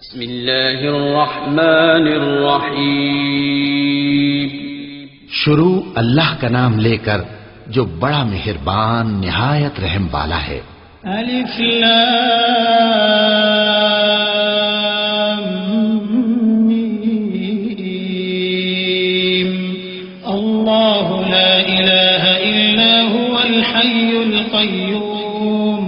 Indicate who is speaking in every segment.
Speaker 1: بسم اللہ الرحمن الرحیم.
Speaker 2: شروع اللہ کا نام لے کر جو بڑا مہربان نہایت رحم والا ہے.
Speaker 3: الف لام میم. اللہ لا الہ الا هو الحی القیوم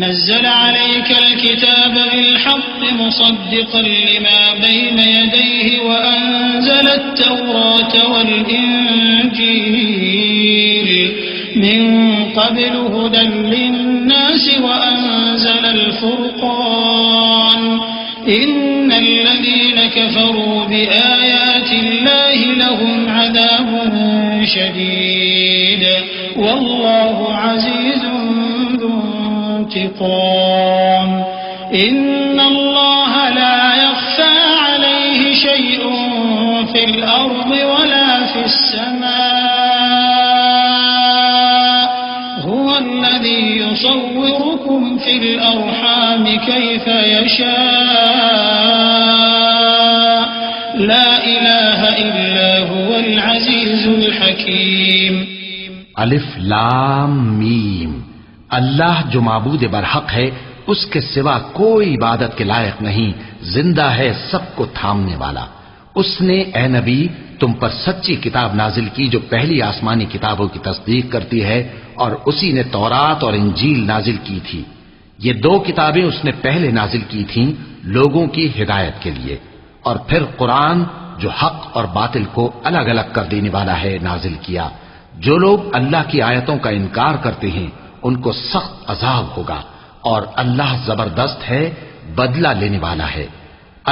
Speaker 3: نزل عليك الكتاب بالحق مصدقا لما بين يديه وأنزل التوراة والإنجيل من قبل هدى للناس وأنزل الفرقان إن الذين كفروا بآيات الله لهم عذاب شديد والله عزيز انتقام. إن الله لا يخفى عليه شيء في الأرض ولا في السماء هو الذي يصوركم في الأرحام كيف يشاء لا إله إلا هو العزيز الحكيم.
Speaker 2: الف لام میم. اللہ جو معبود برحق ہے اس کے سوا کوئی عبادت کے لائق نہیں، زندہ ہے سب کو تھامنے والا. اس نے اے نبی تم پر سچی کتاب نازل کی جو پہلی آسمانی کتابوں کی تصدیق کرتی ہے، اور اسی نے تورات اور انجیل نازل کی تھی. یہ دو کتابیں اس نے پہلے نازل کی تھیں لوگوں کی ہدایت کے لیے، اور پھر قرآن جو حق اور باطل کو الگ الگ کر دینے والا ہے نازل کیا. جو لوگ اللہ کی آیتوں کا انکار کرتے ہیں ان کو سخت عذاب ہوگا، اور اللہ زبردست ہے، بدلہ لینے والا ہے.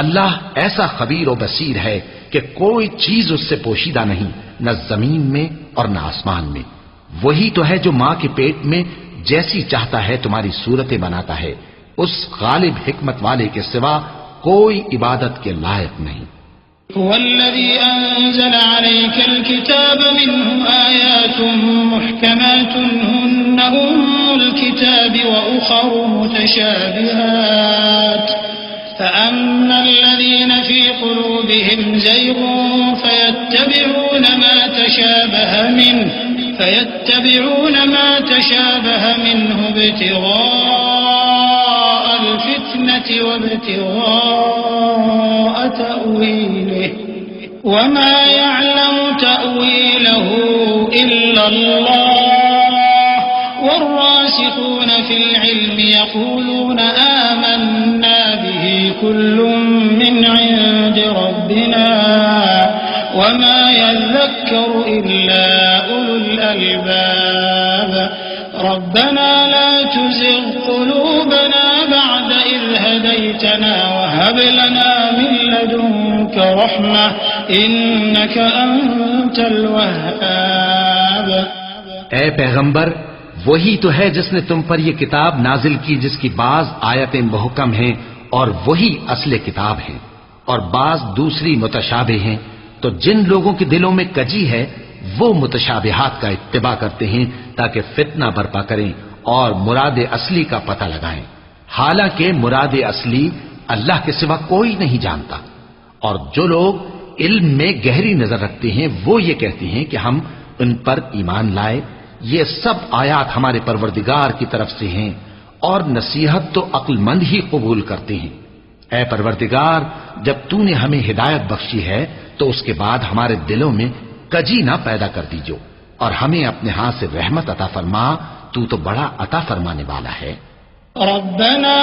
Speaker 2: اللہ ایسا خبیر و بصیر ہے کہ کوئی چیز اس سے پوشیدہ نہیں، نہ زمین میں اور نہ آسمان میں. وہی تو ہے جو ماں کے پیٹ میں جیسی چاہتا ہے تمہاری صورتیں بناتا ہے. اس غالب حکمت والے کے سوا کوئی عبادت کے لائق نہیں.
Speaker 3: هو الذي أنزل عليك الكتاب منه آيات محكمات هن أم الكتاب وأخر متشابهات فأما الذين في قلوبهم زيغ فيتبعون ما تشابه منه ابتغاء الفتنة وابتغاء تأويله وما يعلم تأويله إلا الله والراسخون في العلم يقولون آمنا به كل من عند ربنا وما يذكر إلا أولو الألباب. ربنا لا تزغ قلوبنا بعد إذ هديتنا وهب لنا من لدنك رحمة إنك أنت الوهاب.
Speaker 2: اے پیغمبر، وہی تو ہے جس نے تم پر یہ کتاب نازل کی جس کی بعض آیتیں محکم ہیں اور وہی اصل کتاب ہیں، اور بعض دوسری متشابہ ہیں. تو جن لوگوں کے دلوں میں کجی ہے وہ متشابہات کا اتباع کرتے ہیں تاکہ فتنہ برپا کریں اور مراد اصلی کا پتہ لگائیں، حالانکہ مراد اصلی اللہ کے سوا کوئی نہیں جانتا. اور جو لوگ علم میں گہری نظر رکھتے ہیں وہ یہ کہتے ہیں کہ ہم ان پر ایمان لائے. یہ سب آیات ہمارے پروردگار کی طرف سے ہیں اور نصیحت تو عقل مند ہی قبول کرتے ہیں. اے پروردگار، جب تو نے ہمیں ہدایت بخشی ہے تو اس کے بعد ہمارے دلوں میں کجی نہ پیدا کر دیجو، اور ہمیں اپنے ہاتھ سے رحمت عطا فرما، تو بڑا عطا فرمانے والا ہے.
Speaker 3: ربنا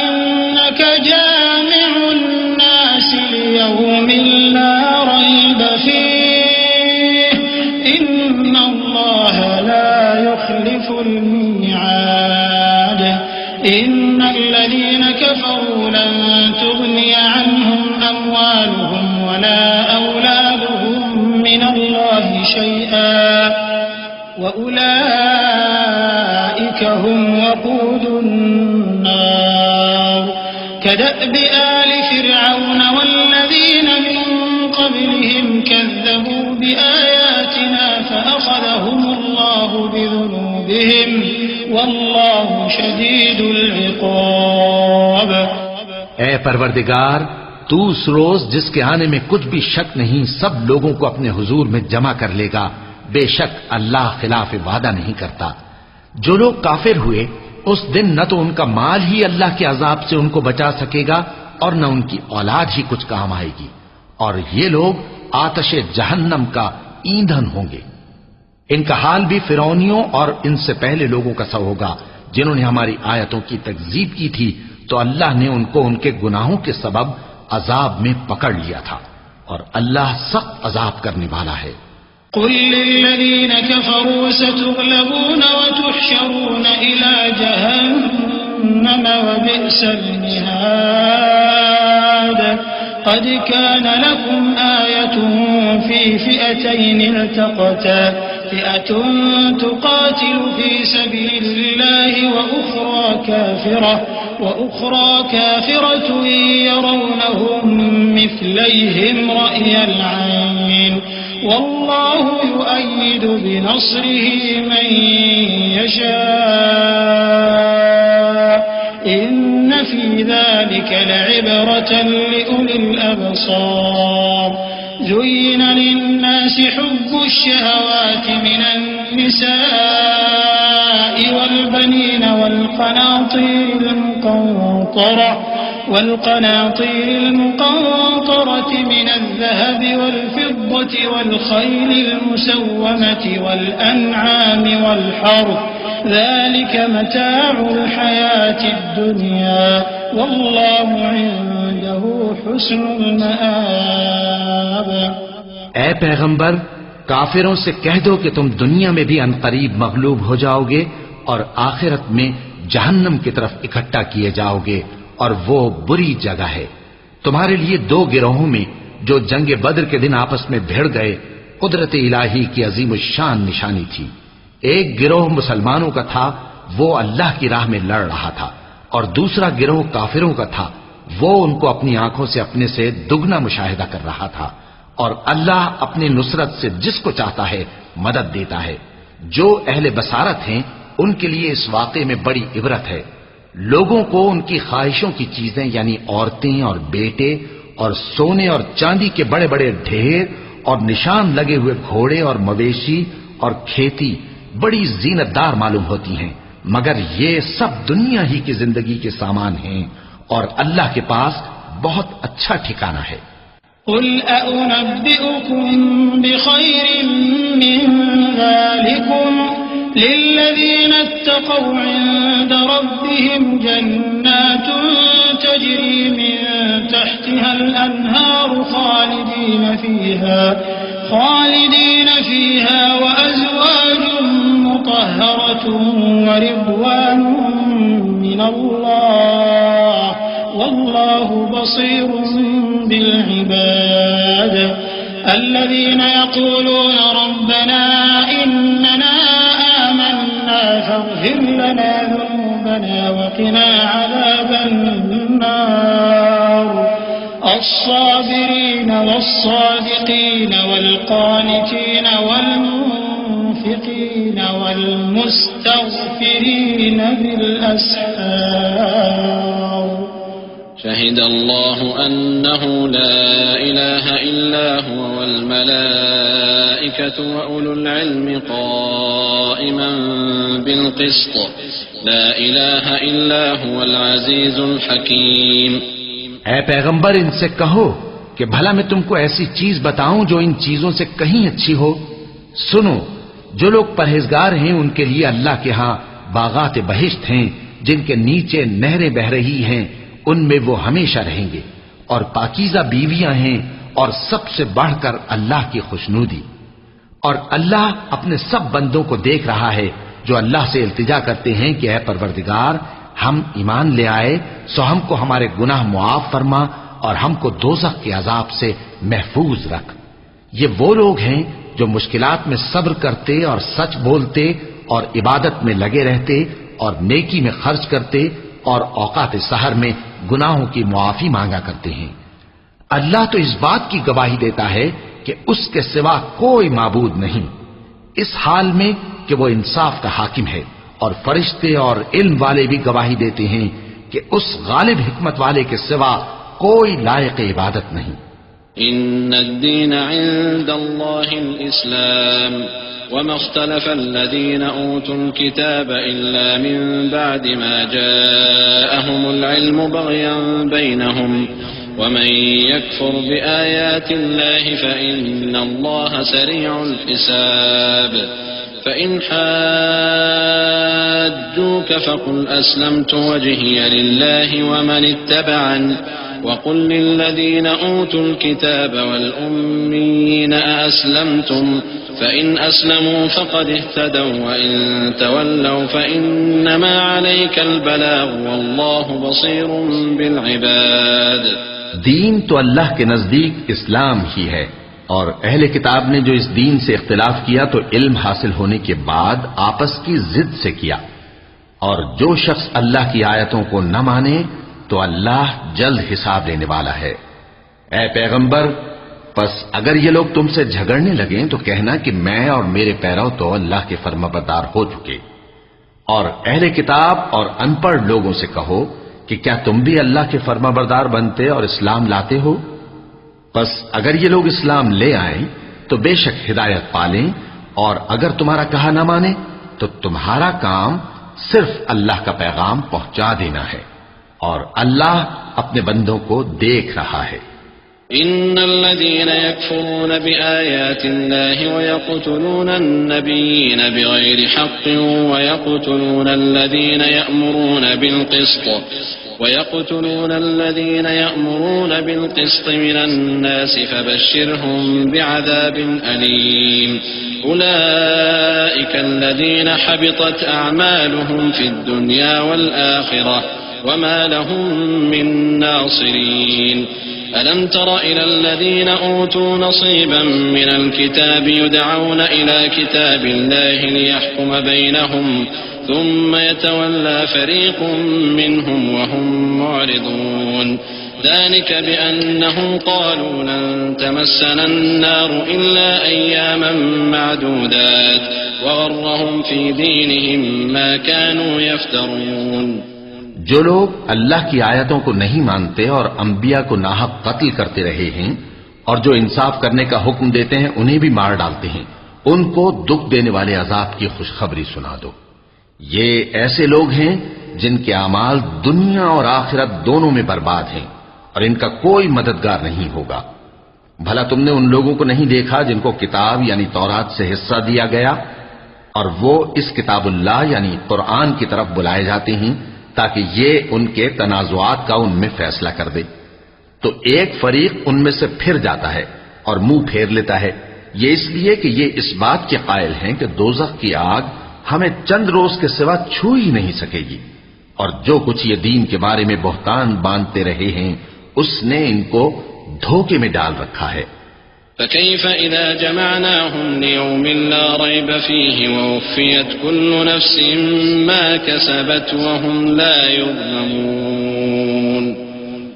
Speaker 3: إنك جامع الناس ليوم لا ريب فيه إن الله لا يخلف الميعاد. إن الذين كفروا لن تغني عنهم أموالهم ولا أولادهم من الله شيئا وأولئك هم وقود النار. كدأب آل فرعون والذين من قبلهم كذبوا بآياتنا فأخذهم الله بذنوبهم والله شديد العقاب.
Speaker 2: اے پروردگار تو اس روز جس کے آنے میں کچھ بھی شک نہیں سب لوگوں کو اپنے حضور میں جمع کر لے گا، بے شک اللہ خلاف وعدہ نہیں کرتا۔ جو لوگ کافر ہوئے اس دن نہ تو ان کا مال ہی اللہ کے عذاب سے ان کو بچا سکے گا اور نہ ان کی اولاد ہی کچھ کام آئے گی، اور یہ لوگ آتش جہنم کا ایندھن ہوں گے۔ ان کا حال بھی فرعونیوں اور ان سے پہلے لوگوں کا سا ہوگا جنہوں نے ہماری آیتوں کی تکذیب کی تھی، تو اللہ نے ان کو ان کے گناہوں کے سبب عذاب میں پکڑ لیا تھا، اور اللہ سخت عذاب کرنے والا ہے۔
Speaker 3: قل للذين كفروا ستغلبون وتحشرون إلى جهنم وبئس المهاد قد كان لكم آية في فئتين التقتا فئة تقاتل في سبيل الله وأخرى كافرة يرونهم مثليهم رأي العين والله يؤيد بنصره من يشاء إن في ذلك لعبرة لأولي الأبصار زين للناس حب الشهوات من النساء والبنين والقناطير المقنطرة من الذهب والفضة والخيل المسومة والأنعام والحرث ذلك متاع الحياة الدنيا والله عنده حسن المآب۔
Speaker 2: اے پیغمبر کافروں سے کہہ دو کہ تم دنیا میں بھی عنقریب مغلوب ہو جاؤ گے اور آخرت میں جہنم کی طرف اکٹھا کیے جاؤ گے، اور وہ بری جگہ ہے۔ تمہارے لیے دو گروہوں میں جو جنگ بدر کے دن آپس میں بھیڑ گئے قدرت الہی کی عظیم الشان نشانی تھی۔ ایک گروہ مسلمانوں کا تھا، وہ اللہ کی راہ میں لڑ رہا تھا، اور دوسرا گروہ کافروں کا تھا، وہ ان کو اپنی آنکھوں سے اپنے سے دگنا مشاہدہ کر رہا تھا، اور اللہ اپنی نصرت سے جس کو چاہتا ہے مدد دیتا ہے۔ جو اہل بصارت ہیں ان کے لیے اس واقعے میں بڑی عبرت ہے۔ لوگوں کو ان کی خواہشوں کی چیزیں یعنی عورتیں اور بیٹے اور سونے اور چاندی کے بڑے بڑے ڈھیر اور نشان لگے ہوئے گھوڑے اور مویشی اور کھیتی بڑی زینت دار معلوم ہوتی ہیں، مگر یہ سب دنیا ہی کی زندگی کے سامان ہیں، اور اللہ کے پاس بہت اچھا ٹھکانہ ہے۔
Speaker 3: قل أأنبئكم بخير من ذلكم للذين اتقوا عند ربهم جنات تجري من تحتها الأنهار خالدين فيها وأزواج مطهرة ورضوان من الله والله بصير بالعباد الذين يقولون ربنا إننا آمنا فاغفر لنا ذنوبنا وقنا عذاب النار الصابرين والصادقين والقانتين والمنفقين والمستغفرين بالأسحار
Speaker 1: شهد الله أنه لا إله إلا هو والملائكة وأولو العلم قائما بالقسط لا إله إلا هو العزيز الحكيم۔
Speaker 2: اے پیغمبر ان سے کہو کہ بھلا میں تم کو ایسی چیز بتاؤں جو ان چیزوں سے کہیں اچھی ہو۔ سنو، جو لوگ پرہیزگار ہیں ان کے لیے اللہ کے ہاں باغات بہشت ہیں جن کے نیچے نہریں بہ رہی ہیں، ان میں وہ ہمیشہ رہیں گے، اور پاکیزہ بیویاں ہیں، اور سب سے بڑھ کر اللہ کی خوشنودی۔ اور اللہ اپنے سب بندوں کو دیکھ رہا ہے جو اللہ سے التجا کرتے ہیں کہ اے پروردگار ہم ایمان لے آئے سو ہم کو ہمارے گناہ معاف فرما اور ہم کو دوزخ کے عذاب سے محفوظ رکھ۔ یہ وہ لوگ ہیں جو مشکلات میں صبر کرتے اور سچ بولتے اور عبادت میں لگے رہتے اور نیکی میں خرچ کرتے اور اوقات سحر میں گناہوں کی معافی مانگا کرتے ہیں۔ اللہ تو اس بات کی گواہی دیتا ہے کہ اس کے سوا کوئی معبود نہیں، اس حال میں کہ وہ انصاف کا حاکم ہے، اور فرشتے اور علم والے بھی گواہی دیتے ہیں کہ اس غالب حکمت والے کے سوا کوئی لائق عبادت نہیں۔
Speaker 1: ان الدین عند اللہ الاسلام وما اختلف الذين اوتوا الكتاب الا من بعد ما جاءهم العلم بغيا بينهم ومن يكفر بآيات الله فإن الله سريع الحساب فإن حاجوك فقل أسلمت وجهي لله ومن اتبعني وقل للذين أوتوا الكتاب والأميين أأسلمتم فإن أسلموا فقد اهتدوا وإن تولوا فإنما عليك البلاغ والله بصير بالعباد۔
Speaker 2: دین تو اللہ کے نزدیک اسلام ہی ہے، اور اہل کتاب نے جو اس دین سے اختلاف کیا تو علم حاصل ہونے کے بعد آپس کی ضد سے کیا، اور جو شخص اللہ کی آیتوں کو نہ مانے تو اللہ جلد حساب لینے والا ہے۔ اے پیغمبر، پس اگر یہ لوگ تم سے جھگڑنے لگیں تو کہنا کہ میں اور میرے پیرو تو اللہ کے فرمانبردار ہو چکے، اور اہل کتاب اور ان پڑھ لوگوں سے کہو کہ کیا تم بھی اللہ کے فرمانبردار بنتے اور اسلام لاتے ہو؟ پس اگر یہ لوگ اسلام لے آئیں تو بے شک ہدایت پالیں، اور اگر تمہارا کہا نہ مانے تو تمہارا کام صرف اللہ کا پیغام پہنچا دینا ہے، اور اللہ اپنے بندوں کو دیکھ رہا ہے۔
Speaker 1: ان الذين يكفرون بآيات الله ويقتلون النبيين بغير حق ويقتلون الذين يأمرون بالقسط من الناس فبشرهم بعذاب أليم أولئك الذين حبطت أعمالهم في الدنيا والآخرة وما لهم من ناصرين ألم تر إلى الذين أوتوا نصيبا من الكتاب يدعون إلى كتاب الله ليحكم بينهم ثم يتولى فريق منهم وهم معرضون ذلك بأنهم قالوا لن تمسنا النار إلا أياما معدودات وغرهم في دينهم ما كانوا يفترون۔
Speaker 2: جو لوگ اللہ کی آیتوں کو نہیں مانتے اور انبیاء کو ناحق قتل کرتے رہے ہیں اور جو انصاف کرنے کا حکم دیتے ہیں انہیں بھی مار ڈالتے ہیں، ان کو دکھ دینے والے عذاب کی خوشخبری سنا دو۔ یہ ایسے لوگ ہیں جن کے اعمال دنیا اور آخرت دونوں میں برباد ہیں اور ان کا کوئی مددگار نہیں ہوگا۔ بھلا تم نے ان لوگوں کو نہیں دیکھا جن کو کتاب یعنی تورات سے حصہ دیا گیا اور وہ اس کتاب اللہ یعنی قرآن کی طرف بلائے جاتے ہیں تاکہ یہ ان کے تنازعات کا ان میں فیصلہ کر دے، تو ایک فریق ان میں سے پھر جاتا ہے اور منہ پھیر لیتا ہے، یہ اس لیے کہ یہ اس بات کے قائل ہیں کہ دوزخ کی آگ ہمیں چند روز کے سوا چھو ہی نہیں سکے گی، اور جو کچھ یہ دین کے بارے میں بہتان باندھتے رہے ہیں اس نے ان کو دھوکے میں ڈال رکھا ہے۔
Speaker 1: فكيف إذا جمعناهم ليوم لا ريب فيه ووفيت كل نفس ما كسبت وهم لا يظلمون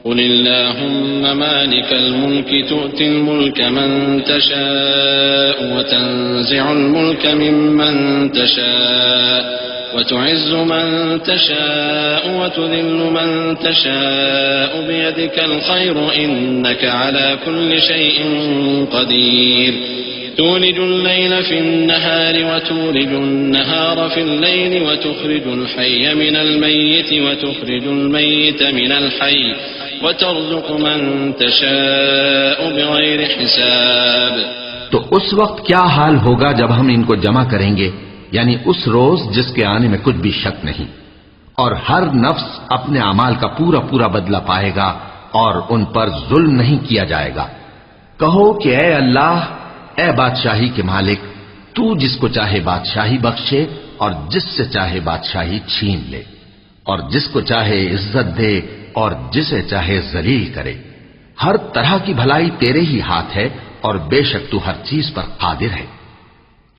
Speaker 1: قل اللهم مالك الملك تؤتي الملك من تشاء وتنزع الملك ممن تشاء وتعز من تشاء وتذل من تشاء بيدك الخير إنك على كل شيء قدير تولج الليل في النهار وتولج النهار في الليل وتخرج الحي من الميت وتخرج الميت من الحي وترزق من تشاء بغير حساب۔
Speaker 2: تو اس وقت کیا حال ہوگا جب ہم ان کو جمع کریں گے، یعنی اس روز جس کے آنے میں کچھ بھی شک نہیں، اور ہر نفس اپنے اعمال کا پورا پورا بدلہ پائے گا اور ان پر ظلم نہیں کیا جائے گا۔ کہو کہ اے اللہ، اے بادشاہی کے مالک، تو جس کو چاہے بادشاہی بخشے اور جس سے چاہے بادشاہی چھین لے، اور جس کو چاہے عزت دے اور جسے چاہے ذلیل کرے۔ ہر طرح کی بھلائی تیرے ہی ہاتھ ہے اور بے شک تو ہر چیز پر قادر ہے۔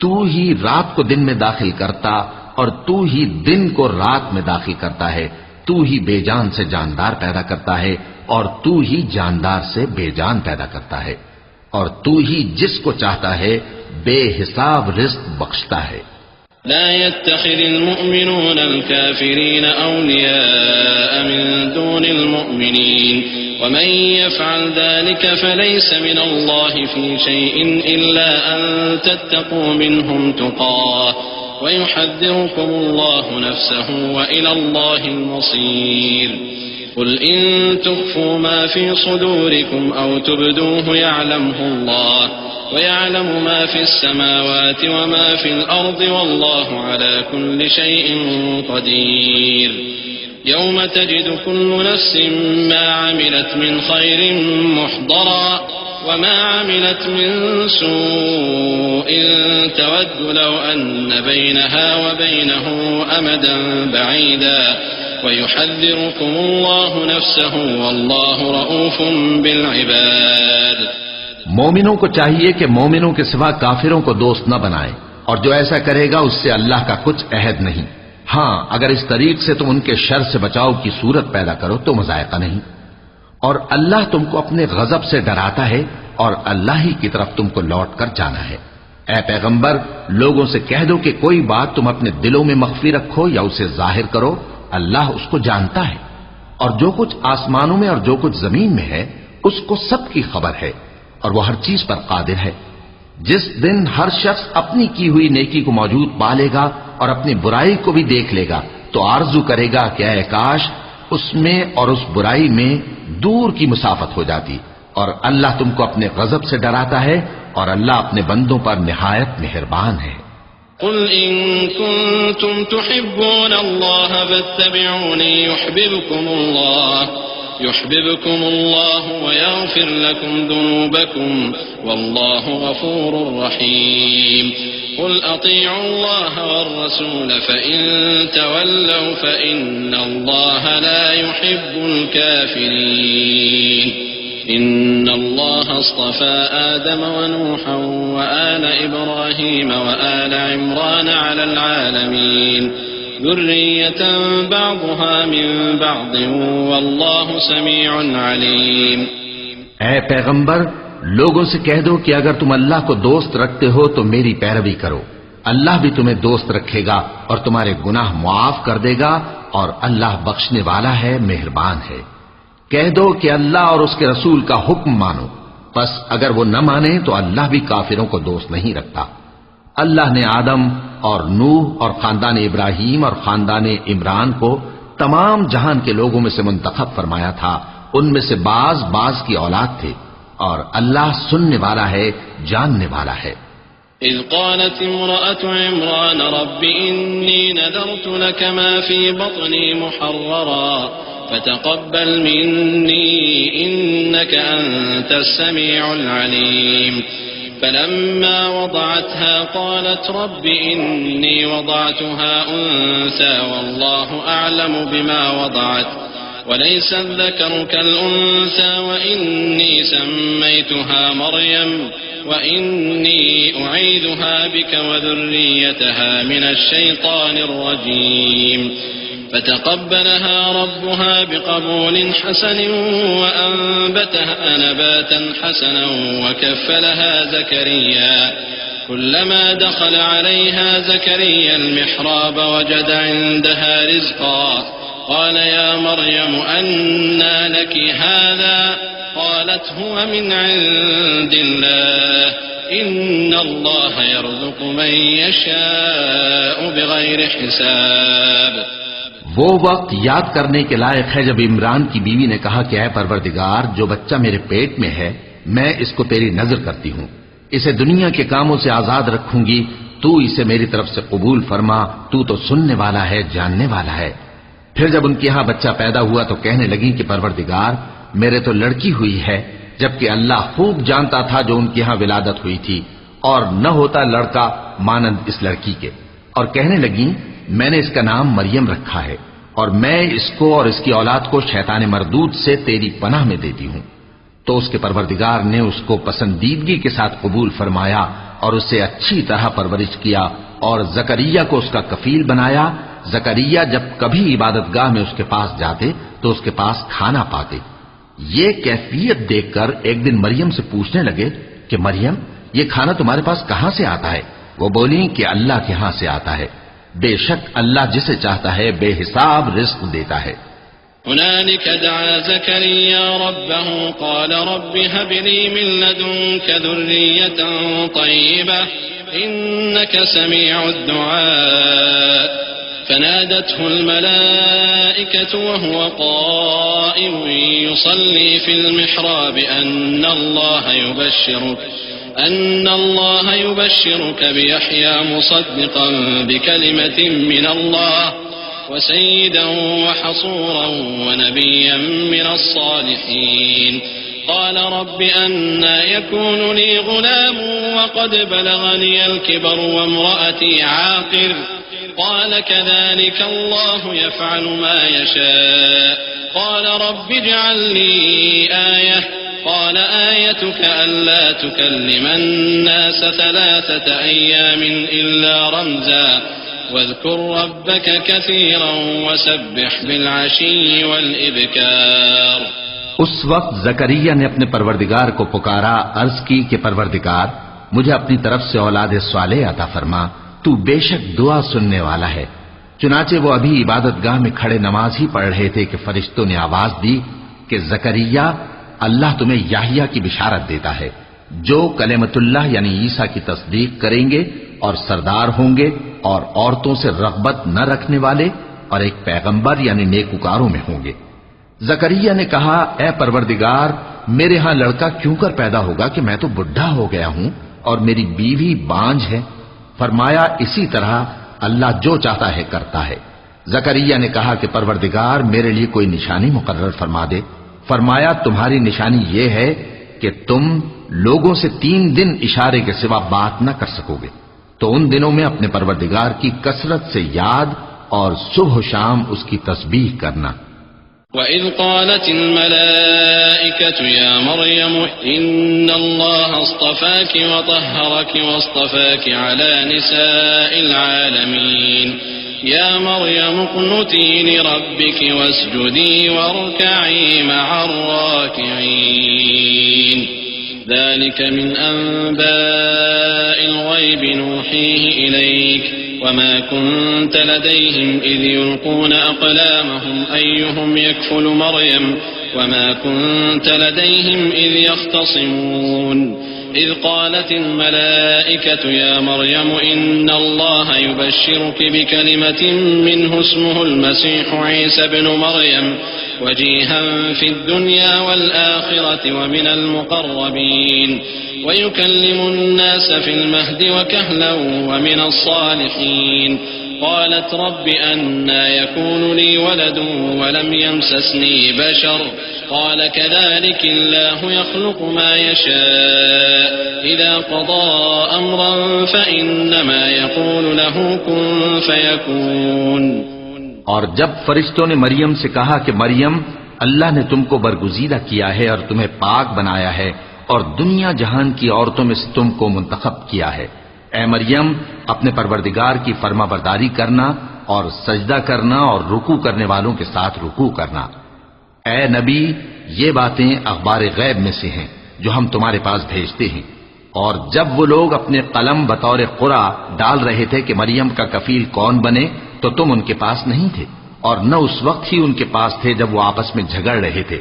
Speaker 2: تو ہی رات کو دن میں داخل کرتا اور تو ہی دن کو رات میں داخل کرتا ہے، تو ہی بے جان سے جاندار پیدا کرتا ہے اور تو ہی جاندار سے بے جان پیدا کرتا ہے، اور تو ہی جس کو چاہتا ہے بے حساب رزق بخشتا ہے۔
Speaker 1: لا يتخذ المؤمنون الكافرين أولياء من دون المؤمنين ومن يفعل ذلك فليس من الله في شيء إلا أن تتقوا منهم تقاه ويحذركم الله نفسه وإلى الله المصير قل إن تخفوا ما في صدوركم أو تبدوه يعلمه الله ويعلم ما في السماوات وما في الأرض والله على كل شيء قدير يوم تجد كل نفس ما عملت من خير محضرا وما عملت من سوء تود لو أن بينها وبينه أمدا بعيدا ويحذركم الله نفسه والله رؤوف بالعباد.
Speaker 2: مومنوں کو چاہیے کہ مومنوں کے سوا کافروں کو دوست نہ بنائیں، اور جو ایسا کرے گا اس سے اللہ کا کچھ عہد نہیں. ہاں اگر اس طریق سے تم ان کے شر سے بچاؤ کی صورت پیدا کرو تو مذائقہ نہیں. اور اللہ تم کو اپنے غضب سے ڈراتا ہے اور اللہ ہی کی طرف تم کو لوٹ کر جانا ہے. اے پیغمبر لوگوں سے کہہ دو کہ کوئی بات تم اپنے دلوں میں مخفی رکھو یا اسے ظاہر کرو، اللہ اس کو جانتا ہے، اور جو کچھ آسمانوں میں اور جو کچھ زمین میں ہے اس کو سب کی خبر ہے، اور وہ ہر چیز پر قادر ہے. جس دن ہر شخص اپنی کی ہوئی نیکی کو موجود پا لے گا اور اپنی برائی کو بھی دیکھ لے گا تو آرزو کرے گا کہ اے کاش اس میں اور اس برائی میں دور کی مسافت ہو جاتی. اور اللہ تم کو اپنے غضب سے ڈراتا ہے اور اللہ اپنے بندوں پر نہایت مہربان ہے.
Speaker 1: قل إن كنتم تحبون الله فاتبعوني يحببكم الله ويغفر لكم ذنوبكم والله غفور رحيم. قل أطيعوا الله والرسول فإن تولوا فإن الله لا يحب الكافرين. إن الله اصطفى آدم ونوحا وآل إبراهيم وآل عمران على العالمين ذرية بعضها من بعض والله سميع عليم.
Speaker 2: اے پیغمبر لوگوں سے کہہ دو کہ اگر تم اللہ کو دوست رکھتے ہو تو میری پیروی کرو، اللہ بھی تمہیں دوست رکھے گا اور تمہارے گناہ معاف کر دے گا اور اللہ بخشنے والا ہے، مہربان ہے. کہہ دو کہ اللہ اور اس کے رسول کا حکم مانو، پس اگر وہ نہ مانے تو اللہ بھی کافروں کو دوست نہیں رکھتا. اللہ نے آدم اور نوح اور خاندان ابراہیم اور خاندان عمران کو تمام جہان کے لوگوں میں سے منتخب فرمایا تھا، ان میں سے بعض کی اولاد تھے، اور اللہ سننے والا ہے، جاننے والا ہے.
Speaker 1: إذ قالت امرأة عمران رب إني نذرت لك ما في بطني محررا فتقبل مني إنك أنت السميع العليم. فلما وضعتها قالت رب إني وضعتها أنثى والله أعلم بما وضعت وليس الذكر كالأنثى وإني سميتها مريم وإني أعيذها بك وذريتها من الشيطان الرجيم. فتقبلها ربها بقبول حسن وأنبتها نباتا حسنا وكفلها زكريا. كلما دخل عليها زكريا المحراب وجد عندها رزقا قال يا مريم أنى لك هذا قالت هو من عند الله إن الله يرزق من يشاء بغير حساب.
Speaker 2: وہ وقت یاد کرنے کے لائق ہے جب عمران کی بیوی نے کہا کہ اے پروردگار جو بچہ میرے پیٹ میں ہے میں اس کو تیری نظر کرتی ہوں، اسے دنیا کے کاموں سے آزاد رکھوں گی، تو اسے میری طرف سے قبول فرما، تو سننے والا ہے، جاننے والا ہے. پھر جب ان کے ہاں بچہ پیدا ہوا تو کہنے لگی کہ پروردگار میرے تو لڑکی ہوئی ہے، جبکہ اللہ خوب جانتا تھا جو ان کے ہاں ولادت ہوئی تھی، اور نہ ہوتا لڑکا مانند اس لڑکی کے. اور کہنے لگی میں نے اس کا نام مریم رکھا ہے اور میں اس کو اور اس کی اولاد کو شیطان مردود سے تیری پناہ میں دیتی ہوں. تو اس کے پروردگار نے اس کو پسندیدگی کے ساتھ قبول فرمایا اور اسے اچھی طرح پرورش کیا اور زکریا کو اس کا کفیل بنایا. زکریا جب کبھی عبادت گاہ میں اس کے پاس جاتے تو اس کے پاس کھانا پاتے. یہ کیفیت دیکھ کر ایک دن مریم سے پوچھنے لگے کہ مریم یہ کھانا تمہارے پاس کہاں سے آتا ہے؟ وہ بولی کہ اللہ کے ہاں سے آتا ہے، بے شک اللہ جسے چاہتا ہے بے حساب رزق دیتا ہے۔
Speaker 1: هنالك دعا زكريا ربه قال رب هب لي من لدنك ذرية طيبة إنك سميع الدعاء فنادته الملائكة وهو قائم يصلي في المحراب أن الله يبشرك بيحيى مصدقا بكلمة من الله وسيدا وحصورا ونبيا من الصالحين قال رب أنى يكون لي غلام وقد بلغني الكبر وامرأتي عاقر قال كذلك الله يفعل ما يشاء قال رب اجعل لي آية قال آيتك ألا تكلم الناس 3 أيام إلا رمزا واذكر ربك كثيرا وسبح بالعشي والإبكار۔
Speaker 2: اس وقت زکریا نے اپنے پروردگار کو پکارا، عرض کی کہ پروردگار مجھے اپنی طرف سے اولاد صالح عطا فرما، تو بے شک دعا سننے والا ہے۔ چنانچہ وہ ابھی عبادت گاہ میں کھڑے نماز ہی پڑھ رہے تھے کہ فرشتوں نے آواز دی کہ زکریا اللہ تمہیں یحییٰ کی بشارت دیتا ہے جو کلمۃ اللہ یعنی عیسیٰ کی تصدیق کریں گے اور سردار ہوں گے اور عورتوں سے رغبت نہ رکھنے والے اور ایک پیغمبر یعنی نیکوکاروں میں ہوں گے۔ زکریا نے کہا اے پروردگار میرے ہاں لڑکا کیوں کر پیدا ہوگا کہ میں تو بڈھا ہو گیا ہوں اور میری بیوی بانجھ ہے۔ فرمایا اسی طرح اللہ جو چاہتا ہے کرتا ہے۔ زکریا نے کہا کہ پروردگار میرے لیے کوئی نشانی مقرر فرما دے۔ فرمایا تمہاری نشانی یہ ہے کہ تم لوگوں سے 3 دن اشارے کے سوا بات نہ کر سکو گے، تو ان دنوں میں اپنے پروردگار کی کثرت سے یاد اور صبح و شام اس کی تسبیح کرنا۔
Speaker 1: وَإِذْ قَالَتِ الْمَلَائِكَةُ يَا مَرْيَمُ إِنَّ اللَّهَ اصْطَفَاكِ وَطَهَّرَكِ وَاصْطَفَاكِ عَلَى نِسَاءِ الْعَالَمِينَ يَا مَرْيَمُ اقْنُتِي لِرَبِّكِ وَاسْجُدِي وَارْكَعِي مَعَ الرَّاكِعِينَ ذلك من أنباء الغيب نوحيه إليك وما كنت لديهم إذ يلقون أقلامهم أيهم يكفل مريم وما كنت لديهم إذ يختصمون إذ قالت الملائكة يا مريم إن الله يبشرك بكلمة منه اسمه المسيح عيسى بن مريم وجيها في الدنيا والآخرة ومن المقربين ويكلم الناس في المهد وكهلا ومن الصالحين قالت رب أنى يكون لي ولد ولم يمسسني بشر قال كذلك الله يخلق ما يشاء إذا قضى أمرا فإنما يقول له كن فيكون۔
Speaker 2: اور جب فرشتوں نے مریم سے کہا کہ مریم اللہ نے تم کو برگزیدہ کیا ہے اور تمہیں پاک بنایا ہے اور دنیا جہان کی عورتوں میں سے تم کو منتخب کیا ہے، اے مریم اپنے پروردگار کی فرما برداری کرنا اور سجدہ کرنا اور رکوع کرنے والوں کے ساتھ رکوع کرنا۔ اے نبی یہ باتیں اخبار غیب میں سے ہیں جو ہم تمہارے پاس بھیجتے ہیں۔ اور جب وہ لوگ اپنے قلم بطور قرعہ ڈال رہے تھے کہ مریم کا کفیل کون بنے تو تم ان کے پاس نہیں تھے اور نہ اس وقت ہی ان کے پاس تھے جب وہ آپس میں جھگڑ رہے تھے۔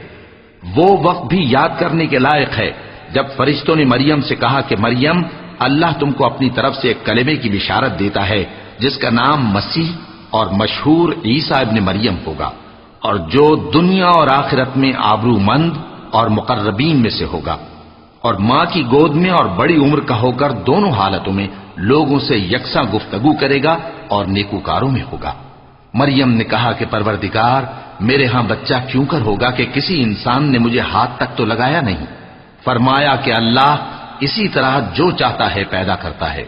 Speaker 2: وہ وقت بھی یاد کرنے کے لائق ہے جب فرشتوں نے مریم سے کہا کہ مریم اللہ تم کو اپنی طرف سے ایک کلمے کی بشارت دیتا ہے جس کا نام مسیح اور مشہور عیسیٰ ابن مریم ہوگا، اور جو دنیا اور آخرت میں آبرو مند اور مقربین میں سے ہوگا، اور ماں کی گود میں اور بڑی عمر کا ہو کر دونوں حالتوں میں لوگوں سے یکساں گفتگو کرے گا اور نیکوکاروں میں ہوگا۔ مریم نے کہا کہ پروردگار میرے ہاں بچہ کیوں کر ہوگا کہ کسی انسان نے مجھے ہاتھ تک تو لگایا نہیں۔ فرمایا کہ اللہ اسی طرح جو چاہتا ہے پیدا کرتا ہے،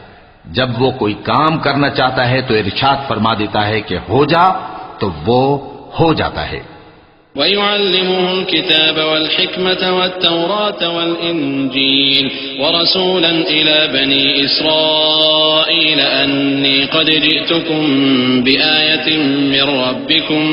Speaker 2: جب وہ کوئی کام کرنا چاہتا ہے تو ارشاد فرما دیتا ہے کہ ہو جا تو وہ ہو جاتا ہے۔
Speaker 1: وَيُعَلِّمُهُ الْكِتَابَ وَالْحِكْمَةَ وَالتَّوْرَاةَ وَالْإِنْجِيلَ وَرَسُولًا إِلَى بَنِي إِسْرَائِيلَ أَنِّي قَدْ جِئْتُكُمْ بِآيَةٍ مِّن رَّبِّكُمْ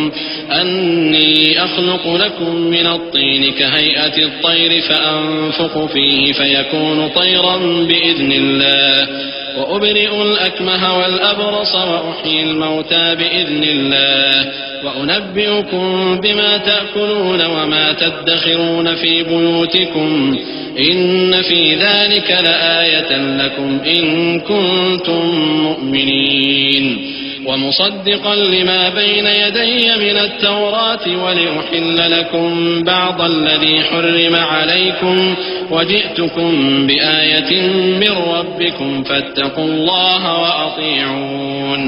Speaker 1: أَنِّي أَخْلُقُ لَكُم مِّنَ الطِّينِ كَهَيْئَةِ الطَّيْرِ فَأَنفُخُ فِيهِ فَيَكُونُ طَيْرًا بِإِذْنِ اللَّهِ وأبرئ الأكمه والأبرص وأحيي الموتى بإذن الله وأنبئكم بما تأكلون وما تدخرون في بيوتكم إن في ذلك لآية لكم إن كنتم مؤمنين ومصدقا لما بين يدي من التوراة ولأحل لكم بعض الذي حرم عليكم وجئتكم بآية من ربكم فاتقوا الله وأطيعون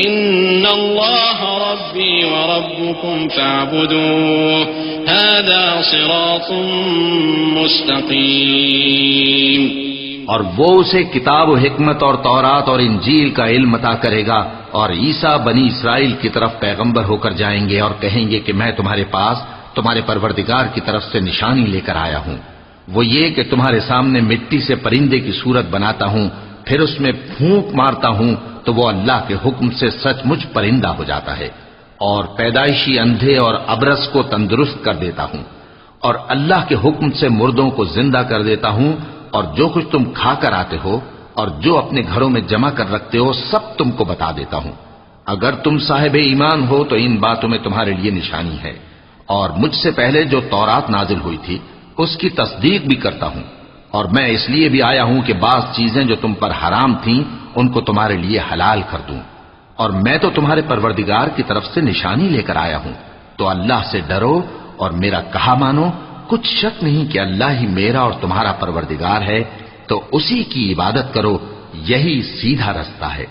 Speaker 1: إن الله ربي وربكم فاعبدوه هذا صراط مستقيم.
Speaker 2: اور وہ اسے کتاب و حکمت اور تورات اور انجیل کا علم عطا کرے گا، اور عیسیٰ بنی اسرائیل کی طرف پیغمبر ہو کر جائیں گے اور کہیں گے کہ میں تمہارے پاس تمہارے پروردگار کی طرف سے نشانی لے کر آیا ہوں، وہ یہ کہ تمہارے سامنے مٹی سے پرندے کی صورت بناتا ہوں، پھر اس میں پھونک مارتا ہوں تو وہ اللہ کے حکم سے سچ مچ پرندہ ہو جاتا ہے، اور پیدائشی اندھے اور ابرص کو تندرست کر دیتا ہوں، اور اللہ کے حکم سے مردوں کو زندہ کر دیتا ہوں، اور جو کچھ تم کھا کر آتے ہو اور جو اپنے گھروں میں جمع کر رکھتے ہو سب تم کو بتا دیتا ہوں. اگر تم صاحب ایمان ہو تو ان باتوں میں تمہارے لیے نشانی ہے، اور مجھ سے پہلے جو تورات نازل ہوئی تھی اس کی تصدیق بھی کرتا ہوں، اور میں اس لیے بھی آیا ہوں کہ بعض چیزیں جو تم پر حرام تھیں ان کو تمہارے لیے حلال کر دوں، اور میں تو تمہارے پروردگار کی طرف سے نشانی لے کر آیا ہوں. تو اللہ سے ڈرو اور میرا کہا مانو، کچھ شک نہیں کہ اللہ ہی میرا اور تمہارا پروردگار ہے، تو اسی کی عبادت کرو، یہی سیدھا رستہ ہے.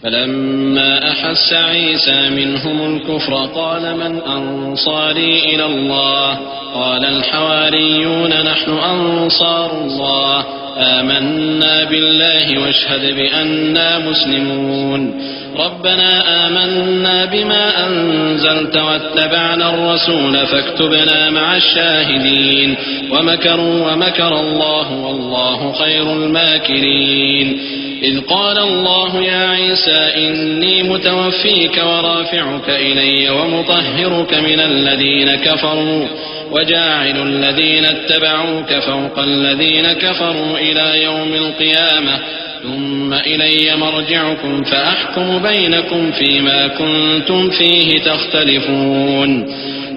Speaker 1: فلما أحس عيسى منهم الكفر قال من أنصاري إلى الله قال الحواريون نحن أنصار الله آمنا بالله واشهد بأننا مسلمون ربنا آمنا بما أنزلت واتبعنا الرسول فاكتبنا مع الشاهدين ومكروا ومكر الله والله خير الماكرين إذ قال الله يا عيسى إني متوفيك ورافعك إلي ومطهرك من الذين كفروا وجاعل الذين اتبعوك فوق الذين كفروا إلى يوم القيامة ثم إلي مرجعكم فأحكم بينكم فيما كنتم فيه تختلفون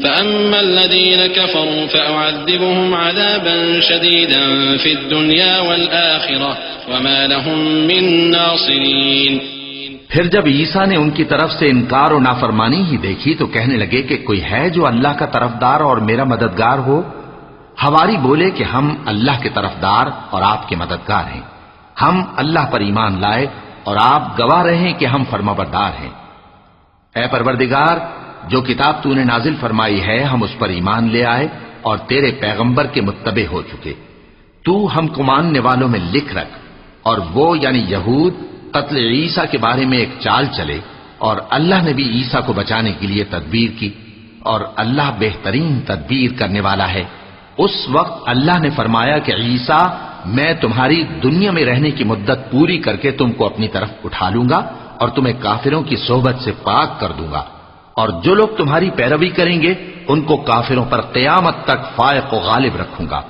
Speaker 1: فأما الذين كفروا فأعذبهم عذابا شديدا في الدنيا والآخرة وما لهم من ناصرين.
Speaker 2: پھر جب عیسیٰ نے ان کی طرف سے انکار و نافرمانی ہی دیکھی تو کہنے لگے کہ کوئی ہے جو اللہ کا طرفدار اور میرا مددگار ہو؟ حواری بولے کہ ہم اللہ کے طرفدار اور آپ کے مددگار ہیں، ہم اللہ پر ایمان لائے اور آپ گواہ رہیں کہ ہم فرمانبردار ہیں. اے پروردگار، جو کتاب تو نے نازل فرمائی ہے ہم اس پر ایمان لے آئے اور تیرے پیغمبر کے متبع ہو چکے. تو ہم کو ماننے والوں میں لکھ رکھ. اور وہ یعنی یہود قتل عیسیٰ کے بارے میں ایک چال چلے، اور اللہ نے بھی عیسیٰ کو بچانے کے لیے تدبیر کی، اور اللہ بہترین تدبیر کرنے والا ہے. اس وقت اللہ نے فرمایا کہ عیسیٰ، میں تمہاری دنیا میں رہنے کی مدت پوری کر کے تم کو اپنی طرف اٹھا لوں گا اور تمہیں کافروں کی صحبت سے پاک کر دوں گا، اور جو لوگ تمہاری پیروی کریں گے ان کو کافروں پر قیامت تک فائق و غالب رکھوں گا.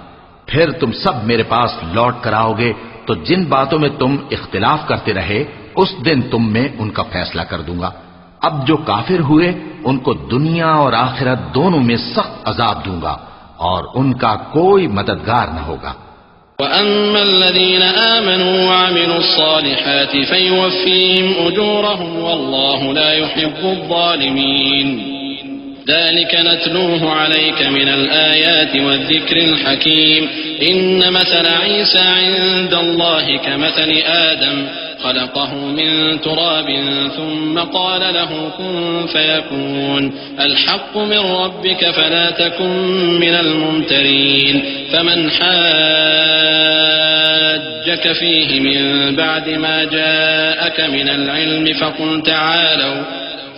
Speaker 2: پھر تم سب میرے پاس لوٹ کر آؤ گے تو جن باتوں میں تم اختلاف کرتے رہے اس دن تم میں ان کا فیصلہ کر دوں گا. اب جو کافر ہوئے ان کو دنیا اور آخرت دونوں میں سخت عذاب دوں گا اور ان کا کوئی مددگار نہ ہوگا.
Speaker 1: وَأَمَّا الَّذِينَ آمَنُوا وَعَمِلُوا الصَّالِحَاتِ فَيُوَفِّيهِمْ أُجُورَهُمْ وَاللَّهُ لَا يُحِبُّ الظَّالِمِينَ ذلك نتلوه عليك من الآيات والذكر الحكيم إن مثل عيسى عند الله كمثل آدم خلقه من تراب ثم قال له كن فيكون الحق من ربك فلا تكن من الممترين فمن حاجك فيه من بعد ما جاءك من العلم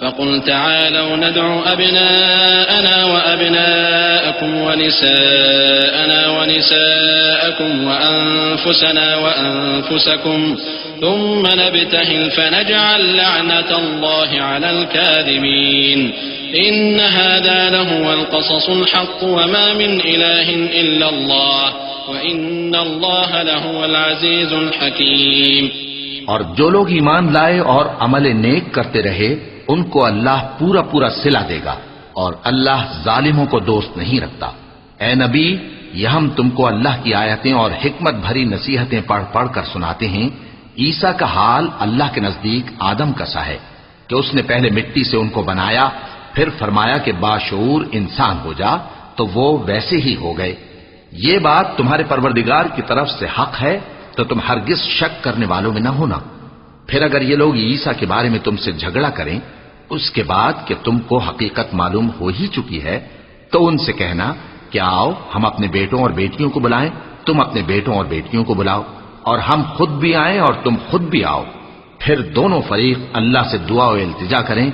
Speaker 1: فقل تعالوا ندعو أبناءنا وأبناءكم ونساءنا ونساءكم وأنفسنا وأنفسكم ثم نبتهل فنجعل لعنة الله على الكاذبين إن هذا لهو القصص الحق وما من إله إلا الله وإن الله لهو العزيز الحكيم.
Speaker 2: اور جو لوگ ایمان لائے اور عمل نیک کرتے رہے ان کو اللہ پورا پورا صلہ دے گا، اور اللہ ظالموں کو دوست نہیں رکھتا۔ اے نبی، یہ ہم تم کو اللہ کی آیتیں اور حکمت بھری نصیحتیں پڑھ پڑھ کر سناتے ہیں۔ عیسیٰ کا حال اللہ کے نزدیک آدم کا سا ہے کہ اس نے پہلے مٹی سے ان کو بنایا، پھر فرمایا کہ باشعور انسان ہو جا، تو وہ ویسے ہی ہو گئے۔ یہ بات تمہارے پروردگار کی طرف سے حق ہے، تو تم ہرگز شک کرنے والوں میں نہ ہونا۔ پھر اگر یہ لوگ عیسیٰ کے بارے میں تم سے جھگڑا کریں اس کے بعد کہ تم کو حقیقت معلوم ہو ہی چکی ہے، تو ان سے کہنا کہ آؤ ہم اپنے بیٹوں اور بیٹیوں کو بلائیں، تم اپنے بیٹوں اور بیٹیوں کو بلاؤ، اور ہم خود بھی آئیں اور تم خود بھی آؤ، پھر دونوں فریق اللہ سے دعا و التجا کریں،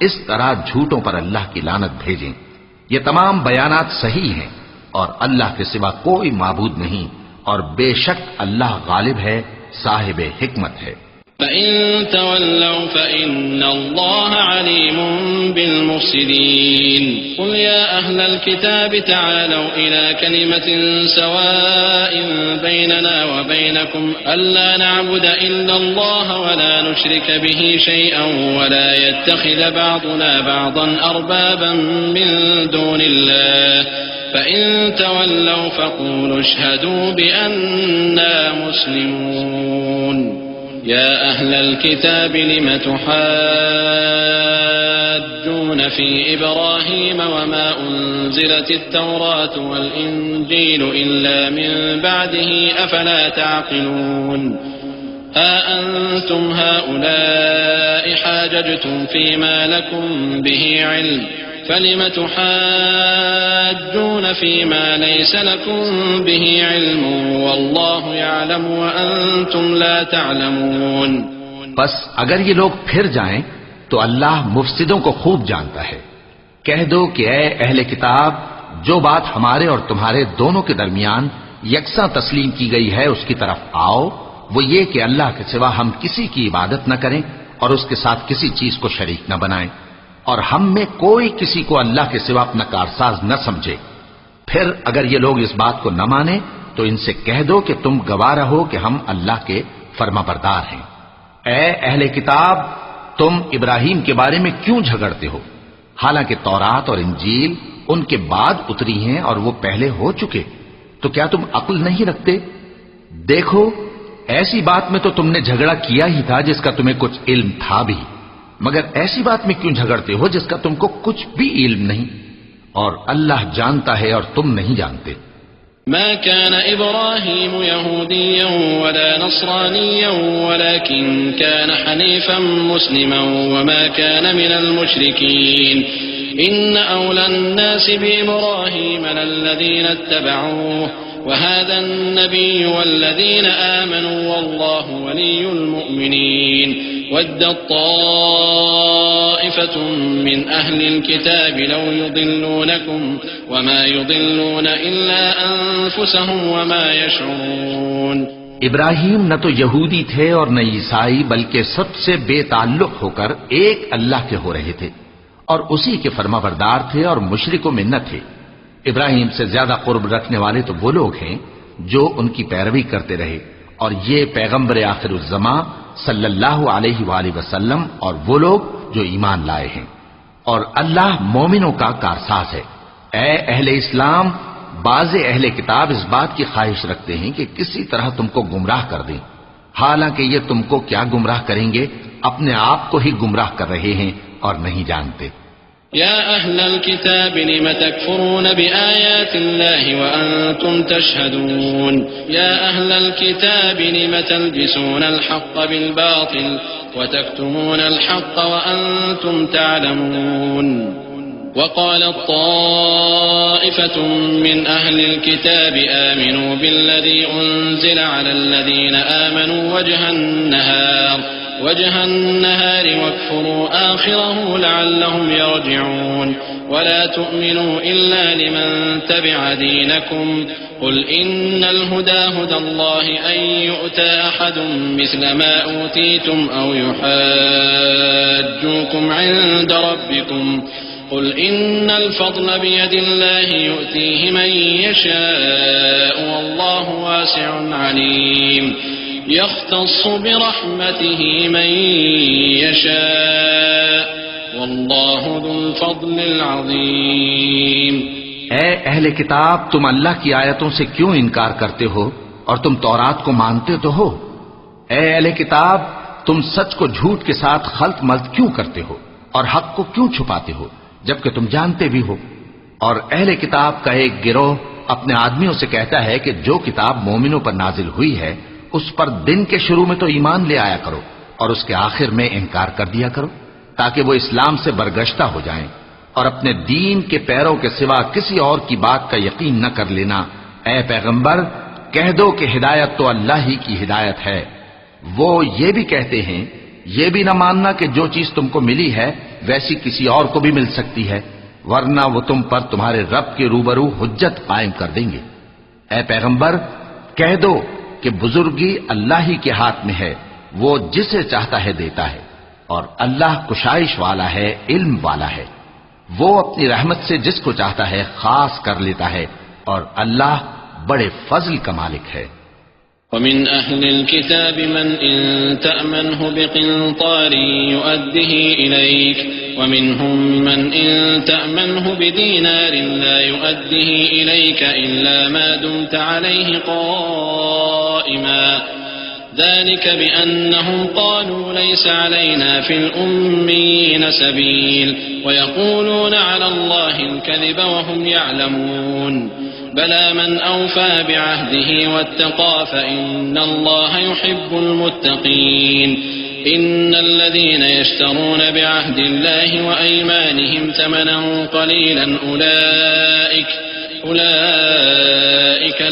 Speaker 2: اس طرح جھوٹوں پر اللہ کی لعنت بھیجیں۔ یہ تمام بیانات صحیح ہیں، اور اللہ کے سوا کوئی معبود نہیں، اور بے شک اللہ غالب ہے، صاحب حکمت ہے۔
Speaker 1: فَإِن تَوَلَّوْا فَإِنَّ اللَّهَ عَلِيمٌ بِالْمُفْسِدِينَ قُلْ يَا أَهْلَ الْكِتَابِ تَعَالَوْا إِلَى كَلِمَةٍ سَوَاءٍ بَيْنَنَا وَبَيْنَكُمْ أَلَّا نَعْبُدَ إِلَّا اللَّهَ وَلَا نُشْرِكَ بِهِ شَيْئًا وَلَا يَتَّخِذَ بَعْضُنَا بَعْضًا أَرْبَابًا مِّن دُونِ اللَّهِ فَإِن تَوَلَّوْا فَقُولُوا اشْهَدُوا بِأَنَّا مُسْلِمُونَ يا أهل الكتاب لم تحاجون في إبراهيم وما أنزلت التوراة والإنجيل إلا من بعده أفلا تعقلون ها أنتم هؤلاء حاججتم فيما لكم به علم فلم تحاجون فيما ليس لكم به علم والله يعلم وأنتم لا تعلمون۔
Speaker 2: بس اگر یہ لوگ پھر جائیں تو اللہ مفسدوں کو خوب جانتا ہے۔ کہہ دو کہ اے اہل کتاب، جو بات ہمارے اور تمہارے دونوں کے درمیان یکساں تسلیم کی گئی ہے اس کی طرف آؤ، وہ یہ کہ اللہ کے سوا ہم کسی کی عبادت نہ کریں اور اس کے ساتھ کسی چیز کو شریک نہ بنائیں، اور ہم میں کوئی کسی کو اللہ کے سوا اپنا کارساز نہ سمجھے۔ پھر اگر یہ لوگ اس بات کو نہ مانیں تو ان سے کہہ دو کہ تم گواہ رہو کہ ہم اللہ کے فرما بردار ہیں۔ اے اہل کتاب، تم ابراہیم کے بارے میں کیوں جھگڑتے ہو؟ حالانکہ تورات اور انجیل ان کے بعد اتری ہیں اور وہ پہلے ہو چکے، تو کیا تم عقل نہیں رکھتے؟ دیکھو، ایسی بات میں تو تم نے جھگڑا کیا ہی تھا جس کا تمہیں کچھ علم تھا بھی، مگر ایسی بات میں کیوں جھگڑتے ہو جس کا تم کو کچھ بھی علم نہیں؟ اور اللہ جانتا ہے اور تم نہیں جانتے۔
Speaker 1: ما كان إبراهيم يهوديا ولا نصرانيا ولكن كان حنيفا مسلما وما كان من المشركين إن أولى الناس بإبراهيم للذين اتبعوه وهذا النبي والذين آمنوا والله ولي المؤمنين ودت طائفة من أهل الكتاب لو يضلونكم وما يضلون إلا أنفسهم وما يشعرون۔
Speaker 2: ابراہیم نہ تو یہودی تھے اور نہ عیسائی، بلکہ سب سے بے تعلق ہو کر ایک اللہ کے ہو رہے تھے اور اسی کے فرما بردار تھے اور مشرکوں میں نہ تھے۔ ابراہیم سے زیادہ قرب رکھنے والے تو وہ لوگ ہیں جو ان کی پیروی کرتے رہے، اور یہ پیغمبر آخر الزماں صلی اللہ علیہ وآلہ وسلم اور وہ لوگ جو ایمان لائے ہیں، اور اللہ مومنوں کا کارساز ہے۔ اے اہل اسلام، بعض اہل کتاب اس بات کی خواہش رکھتے ہیں کہ کسی طرح تم کو گمراہ کر دیں، حالانکہ یہ تم کو کیا گمراہ کریں گے، اپنے آپ کو ہی گمراہ کر رہے ہیں اور نہیں جانتے۔
Speaker 1: يا أهل الكتاب لم تكفرون بآيات الله وأنتم تشهدون يا أهل الكتاب لم تلبسون الحق بالباطل وتكتمون الحق وأنتم تعلمون وقالت طائفة من أهل الكتاب آمنوا بالذي أنزل على الذين آمنوا وجه النهار واكفروا آخره لعلهم يرجعون ولا تؤمنوا إلا لمن تبع دينكم قل إن الهدى هدى الله أن يؤتى أحد مثل ما أوتيتم أو يحاجوكم عند ربكم قل إن الفضل بيد الله يؤتيه من يشاء والله واسع عليم يختص برحمته من يشاء والله ذو الفضل العظيم۔
Speaker 2: اے اہل کتاب، تم اللہ کی آیتوں سے کیوں انکار کرتے ہو اور تم تورات کو مانتے تو ہو؟ اے اہل کتاب، تم سچ کو جھوٹ کے ساتھ خلط ملط کیوں کرتے ہو اور حق کو کیوں چھپاتے ہو جبکہ تم جانتے بھی ہو؟ اور اہل کتاب کا ایک گروہ اپنے آدمیوں سے کہتا ہے کہ جو کتاب مومنوں پر نازل ہوئی ہے اس پر دن کے شروع میں تو ایمان لے آیا کرو اور اس کے آخر میں انکار کر دیا کرو تاکہ وہ اسلام سے برگشتہ ہو جائیں، اور اپنے دین کے پیروں کے سوا کسی اور کی بات کا یقین نہ کر لینا۔ اے پیغمبر، کہہ دو کہ ہدایت تو اللہ ہی کی ہدایت ہے۔ وہ یہ بھی کہتے ہیں، یہ بھی نہ ماننا کہ جو چیز تم کو ملی ہے ویسی کسی اور کو بھی مل سکتی ہے، ورنہ وہ تم پر تمہارے رب کے روبرو حجت قائم کر دیں گے۔ اے پیغمبر، کہہ دو کہ بزرگی اللہ ہی کے ہاتھ میں ہے، وہ جسے چاہتا ہے دیتا ہے، اور اللہ کشائش والا ہے، علم والا ہے۔ وہ اپنی رحمت سے جس کو چاہتا ہے خاص کر لیتا ہے، اور اللہ بڑے فضل کا مالک ہے۔
Speaker 1: ومن أهل الكتاب من إن تأمنه بقنطار يؤده إليك ومنهم من إن تأمنه بدينار لا يؤده إليك إلا ما دمت عليه قائما ذلك بأنهم قالوا ليس علينا في الأميين سبيل ويقولون على الله الكذب وهم يعلمون بلى من أوفى بعهده واتقى فإن الله يحب المتقين إن الذين يشترون بعهد الله وأيمانهم ثمنا قليلا أولئك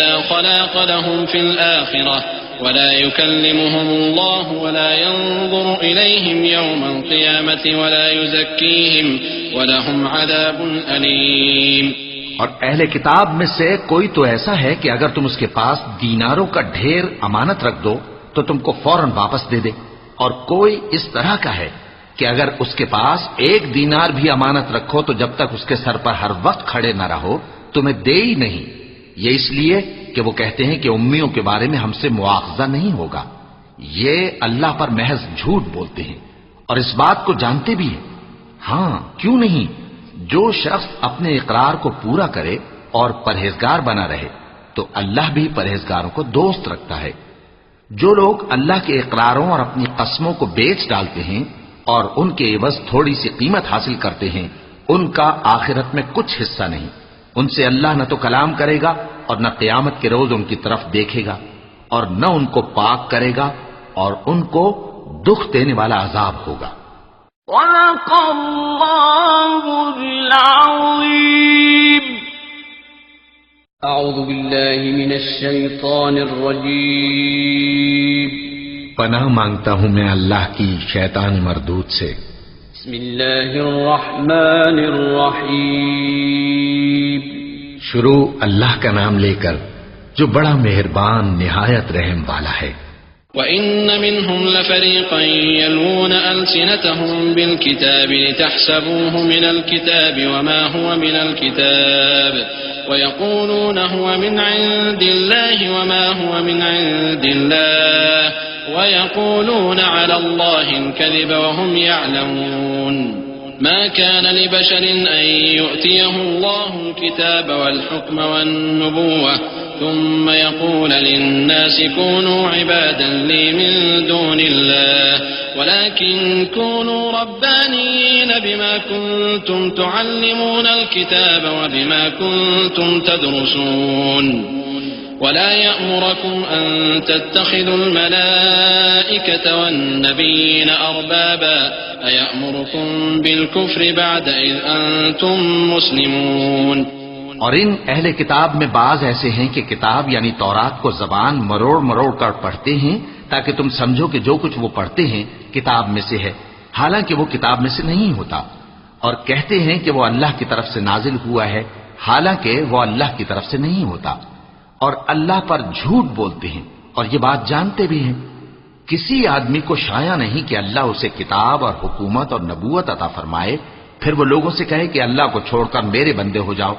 Speaker 1: لا خلاق لهم في الآخرة ولا يكلمهم الله ولا ينظر إليهم يوم القيامة ولا يزكيهم ولهم عذاب أليم۔
Speaker 2: اور اہل کتاب میں سے کوئی تو ایسا ہے کہ اگر تم اس کے پاس دیناروں کا ڈھیر امانت رکھ دو تو تم کو فوراً واپس دے دے، اور کوئی اس طرح کا ہے کہ اگر اس کے پاس 1 دینار بھی امانت رکھو تو جب تک اس کے سر پر ہر وقت کھڑے نہ رہو تمہیں دے ہی نہیں، یہ اس لیے کہ وہ کہتے ہیں کہ امیوں کے بارے میں ہم سے مواخذہ نہیں ہوگا۔ یہ اللہ پر محض جھوٹ بولتے ہیں اور اس بات کو جانتے بھی ہیں۔ ہاں کیوں نہیں، جو شخص اپنے اقرار کو پورا کرے اور پرہیزگار بنا رہے تو اللہ بھی پرہیزگاروں کو دوست رکھتا ہے۔ جو لوگ اللہ کے اقراروں اور اپنی قسموں کو بیچ ڈالتے ہیں اور ان کے عوض تھوڑی سی قیمت حاصل کرتے ہیں، ان کا آخرت میں کچھ حصہ نہیں۔ ان سے اللہ نہ تو کلام کرے گا اور نہ قیامت کے روز ان کی طرف دیکھے گا، اور نہ ان کو پاک کرے گا، اور ان کو دکھ دینے والا عذاب ہوگا۔
Speaker 4: صدق اللہ العظیم۔ اعوذ باللہ من الشیطان الرجیم۔
Speaker 2: پناہ مانگتا ہوں میں اللہ کی شیطان مردود سے۔
Speaker 4: بسم اللہ الرحمن الرحیم۔
Speaker 2: شروع اللہ کا نام لے کر جو بڑا مہربان نہایت رحم والا ہے۔
Speaker 1: وَإِنَّ مِنْهُمْ لَفَرِيقًا يَلْوُونَ أَلْسِنَتَهُمْ بِالْكِتَابِ لِتَحْسَبُوهُ مِنَ الْكِتَابِ وَمَا هُوَ مِنَ الْكِتَابِ وَيَقُولُونَ هُوَ مِنْ عِنْدِ اللَّهِ وَمَا هُوَ مِنْ عِنْدِ اللَّهِ وَيَقُولُونَ عَلَى اللَّهِ الْكَذِبَ وَهُمْ يَعْلَمُونَ ما كان لبشر أن يؤتيه الله الكتاب والحكم والنبوة ثم يقول للناس كونوا عبادا لي من دون الله ولكن كونوا ربانيين بما كنتم تعلمون الكتاب وبما كنتم تدرسون ولا يأمركم أن تتخذوا الملائكة والنبيين أربابا أيأمركم بالكفر بعد إذ أنتم مسلمون۔
Speaker 2: اور ان اہل کتاب میں بعض ایسے ہیں کہ کتاب یعنی تورات کو زبان مروڑ مروڑ کر پڑھتے ہیں تاکہ تم سمجھو کہ جو کچھ وہ پڑھتے ہیں کتاب میں سے ہے، حالانکہ وہ کتاب میں سے نہیں ہوتا، اور کہتے ہیں کہ وہ اللہ کی طرف سے نازل ہوا ہے، حالانکہ وہ اللہ کی طرف سے نہیں ہوتا، اور اللہ پر جھوٹ بولتے ہیں اور یہ بات جانتے بھی ہیں۔ کسی آدمی کو شایع نہیں کہ اللہ اسے کتاب اور حکومت اور نبوت عطا فرمائے پھر وہ لوگوں سے کہے کہ اللہ کو چھوڑ کر میرے بندے ہو جاؤ،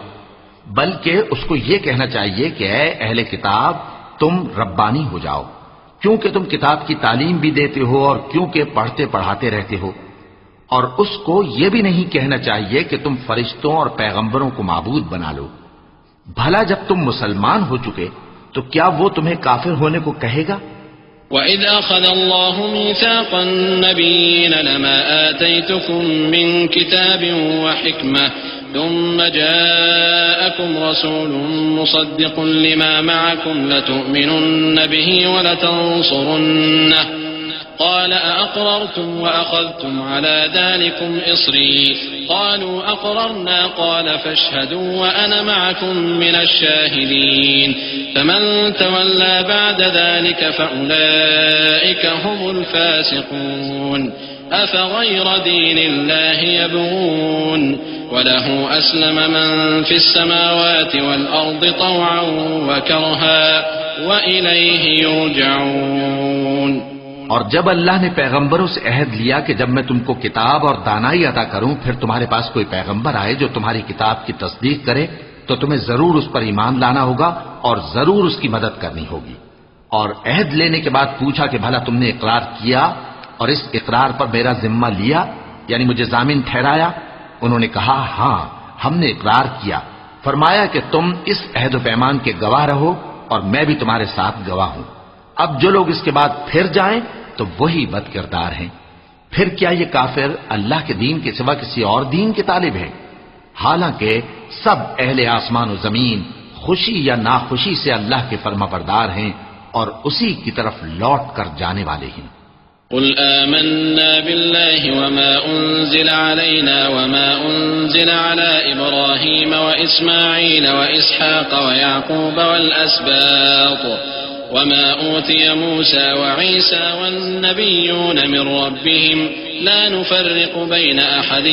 Speaker 2: بلکہ اس کو یہ کہنا چاہیے کہ اے اہل کتاب تم ربانی ہو جاؤ، کیونکہ تم کتاب کی تعلیم بھی دیتے ہو اور کیونکہ پڑھتے پڑھاتے رہتے ہو. اور اس کو یہ بھی نہیں کہنا چاہیے کہ تم فرشتوں اور پیغمبروں کو معبود بنا لو. بھلا جب تم مسلمان ہو چکے تو کیا وہ تمہیں کافر ہونے کو کہے گا؟
Speaker 1: وَإِذْ أَخَذَ اللَّهُ مِيثَاقَ النَّبِيِّينَ لَمَا آتَيْتُكُم مِّن كِتَابٍ وَحِكْمَةٍ ثُمَّ جَاءَكُمْ رَسُولٌ مُصَدِّقٌ لِّمَا مَعَكُمْ لَتُؤْمِنُنَّ بِهِ وَلَتَنصُرُنَّهُ قال أأقررتم وأخذتم على ذلكم إصري قالوا أقررنا قال فاشهدوا وأنا معكم من الشاهدين فمن تولى بعد ذلك فأولئك هم الفاسقون أفغير دين الله يبغون وله أسلم من في السماوات والأرض طوعا وكرها وإليه يرجعون.
Speaker 2: اور جب اللہ نے پیغمبروں سے عہد لیا کہ جب میں تم کو کتاب اور دانائی عطا کروں پھر تمہارے پاس کوئی پیغمبر آئے جو تمہاری کتاب کی تصدیق کرے تو تمہیں ضرور اس پر ایمان لانا ہوگا اور ضرور اس کی مدد کرنی ہوگی. اور عہد لینے کے بعد پوچھا کہ بھلا تم نے اقرار کیا اور اس اقرار پر میرا ذمہ لیا یعنی مجھے ضامن ٹھہرایا؟ انہوں نے کہا ہاں ہم نے اقرار کیا. فرمایا کہ تم اس عہد و پیمان کے گواہ رہو اور میں بھی تمہارے ساتھ گواہ ہوں. اب جو لوگ اس کے بعد پھر جائیں تو وہی بد کردار ہیں. پھر کیا یہ کافر اللہ کے دین کے سوا کسی اور دین کے طالب ہیں؟ حالانکہ سب اہل آسمان و زمین خوشی یا ناخوشی سے اللہ کے فرما بردار ہیں اور اسی کی طرف لوٹ کر جانے والے ہیں.
Speaker 1: قل آمنا بالله وما أنزل علينا وما أنزل على إبراهيم وإسماعيل وإسحاق ويعقوب والأسباط وما أوتي موسى وعيسى والنبيون من ربهم لا نفرق بين أحد